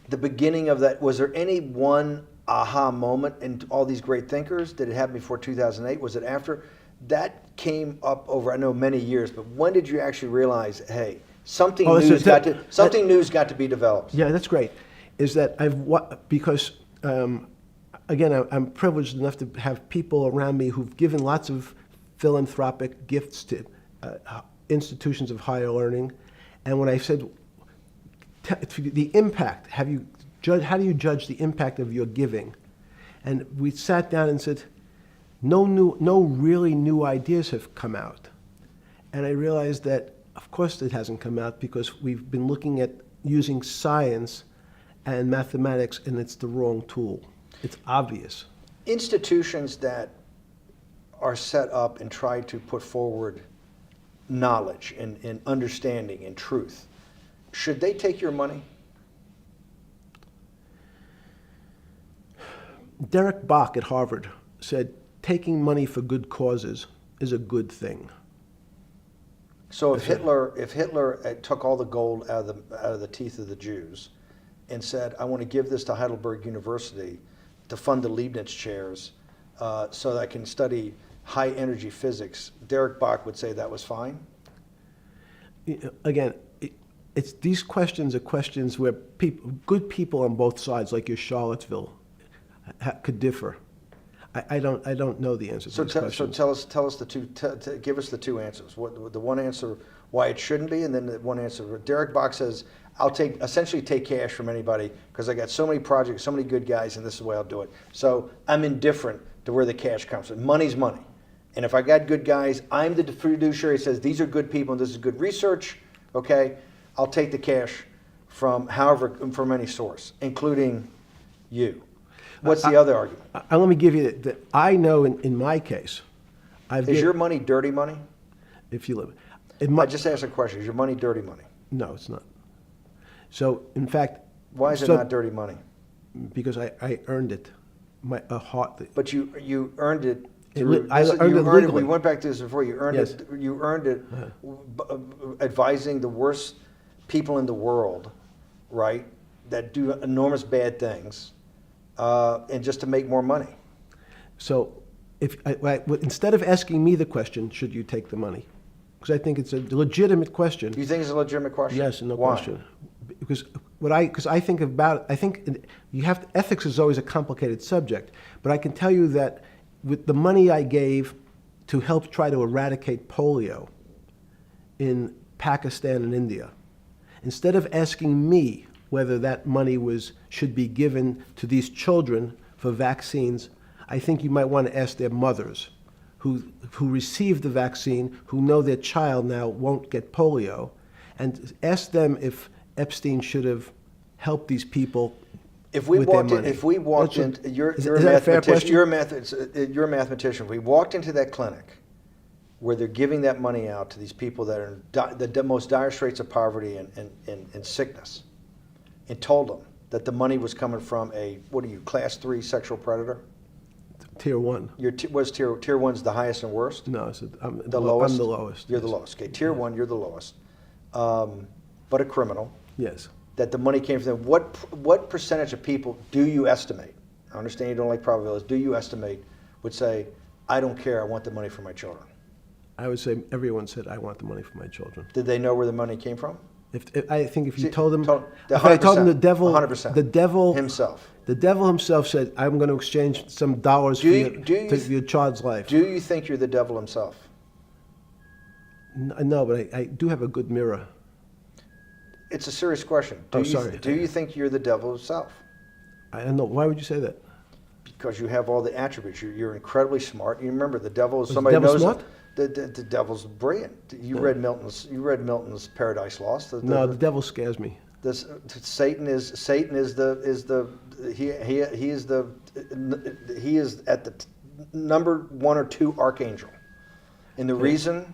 Speaker 1: The beginning of that. Was there any one aha moment in all these great thinkers? Did it happen before 2008? Was it after? That came up over, I know, many years. But when did you actually realize, hey, something new's got to be developed?
Speaker 3: Yeah, that's great. Is that because again, I'm privileged enough to have people around me who've given lots of philanthropic gifts to institutions of higher learning, and when I said the impact, how do you judge the impact of your giving? And we sat down and said, no really new ideas have come out. And I realized that, of course, it hasn't come out because we've been looking at using science and mathematics, and it's the wrong tool. It's obvious.
Speaker 1: Institutions that are set up and try to put forward knowledge and understanding and truth, should they take your money?
Speaker 3: Derek Bach at Harvard said, taking money for good causes is a good thing.
Speaker 1: So if Hitler took all the gold out of the teeth of the Jews and said, I want to give this to Heidelberg University to fund the Leibniz chairs so that I can study high energy physics, Derek Bach would say that was fine?
Speaker 3: Again, these questions are questions where good people on both sides, like your Charlottesville, could differ. I don't know the answer to these questions.
Speaker 1: So tell us the two. Give us the two answers. What the one answer why it shouldn't be, and then the one answer. Derek Bach says, I'll essentially take cash from anybody because I got so many projects, so many good guys, and this is the way I'll do it. So I'm indifferent to where the cash comes from. Money's money. And if I got good guys, I'm the fiduciary that says these are good people and this is good research, okay? I'll take the cash from any source, including you. What's the other argument?
Speaker 3: Let me give you that. I know in my case,
Speaker 1: Is your money dirty money?
Speaker 3: if you live,
Speaker 1: I just asked a question. Is your money dirty money?
Speaker 3: no, it's not. So in fact,
Speaker 1: Why is it not dirty money?
Speaker 3: because I earned it,
Speaker 1: But you earned it.
Speaker 3: I earned it legally.
Speaker 1: We went back to this before. You earned
Speaker 3: Yes.
Speaker 1: it. You earned it, advising the worst people in the world, right? That do enormous bad things, and just to make more money.
Speaker 3: So instead of asking me the question, should you take the money? Because I think it's a legitimate question.
Speaker 1: Do you think it's a legitimate question?
Speaker 3: Yes, no
Speaker 1: Why?
Speaker 3: question. Because I think about, I think ethics is always a complicated subject, but I can tell you that with the money I gave to help try to eradicate polio in Pakistan and India, instead of asking me whether that money should be given to these children for vaccines, I think you might want to ask their mothers who received the vaccine, who know their child now won't get polio, and ask them if Epstein should have helped these people
Speaker 1: If we
Speaker 3: with
Speaker 1: walked
Speaker 3: their
Speaker 1: in,
Speaker 3: money.
Speaker 1: if we walked in,
Speaker 3: Is
Speaker 1: you're a
Speaker 3: that a fair
Speaker 1: mathematician.
Speaker 3: question?
Speaker 1: You're a mathematician. If we walked into that clinic where they're giving that money out to these people that are in the most dire straits of poverty and sickness, and told them that the money was coming from class 3 sexual predator?
Speaker 3: Tier 1.
Speaker 1: What's tier 1's the highest and worst?
Speaker 3: No,
Speaker 1: I'm
Speaker 3: the lowest.
Speaker 1: You're the
Speaker 3: yes.
Speaker 1: lowest. Okay, tier 1, you're the lowest. But a criminal.
Speaker 3: Yes.
Speaker 1: That the money came from them. What percentage of people do you estimate? I understand you don't like probabilities. Do you estimate would say, I don't care, I want the money for my children?
Speaker 3: I would say everyone said, I want the money for my children.
Speaker 1: Did they know where the money came from?
Speaker 3: I think if you
Speaker 1: See,
Speaker 3: told them,
Speaker 1: if
Speaker 3: I told them the devil,
Speaker 1: 100%.
Speaker 3: the devil
Speaker 1: Himself.
Speaker 3: The devil himself said, I'm going to exchange some dollars for your child's life.
Speaker 1: Do you think you're the devil himself?
Speaker 3: No, but I do have a good mirror.
Speaker 1: It's a serious question.
Speaker 3: Sorry.
Speaker 1: Do you think you're the devil himself?
Speaker 3: I don't know. Why would you say that?
Speaker 1: Because you have all the attributes. You're incredibly smart. You remember the devil is
Speaker 3: Was
Speaker 1: somebody
Speaker 3: the devil
Speaker 1: knows
Speaker 3: smart?
Speaker 1: The devil's brilliant. You read Milton's Paradise Lost.
Speaker 3: No, the devil scares me.
Speaker 1: Satan is at the number 1 or 2 archangel, and the reason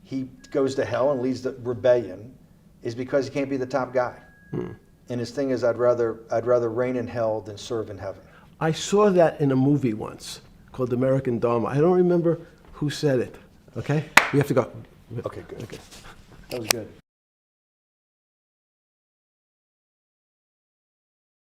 Speaker 1: he goes to hell and leads the rebellion is because he can't be the top guy. And his thing is, I'd rather reign in hell than serve in heaven.
Speaker 3: I saw that in a movie once called American Dharma. I don't remember who said it. Okay, we have to go.
Speaker 1: Okay, good. Okay, that was good.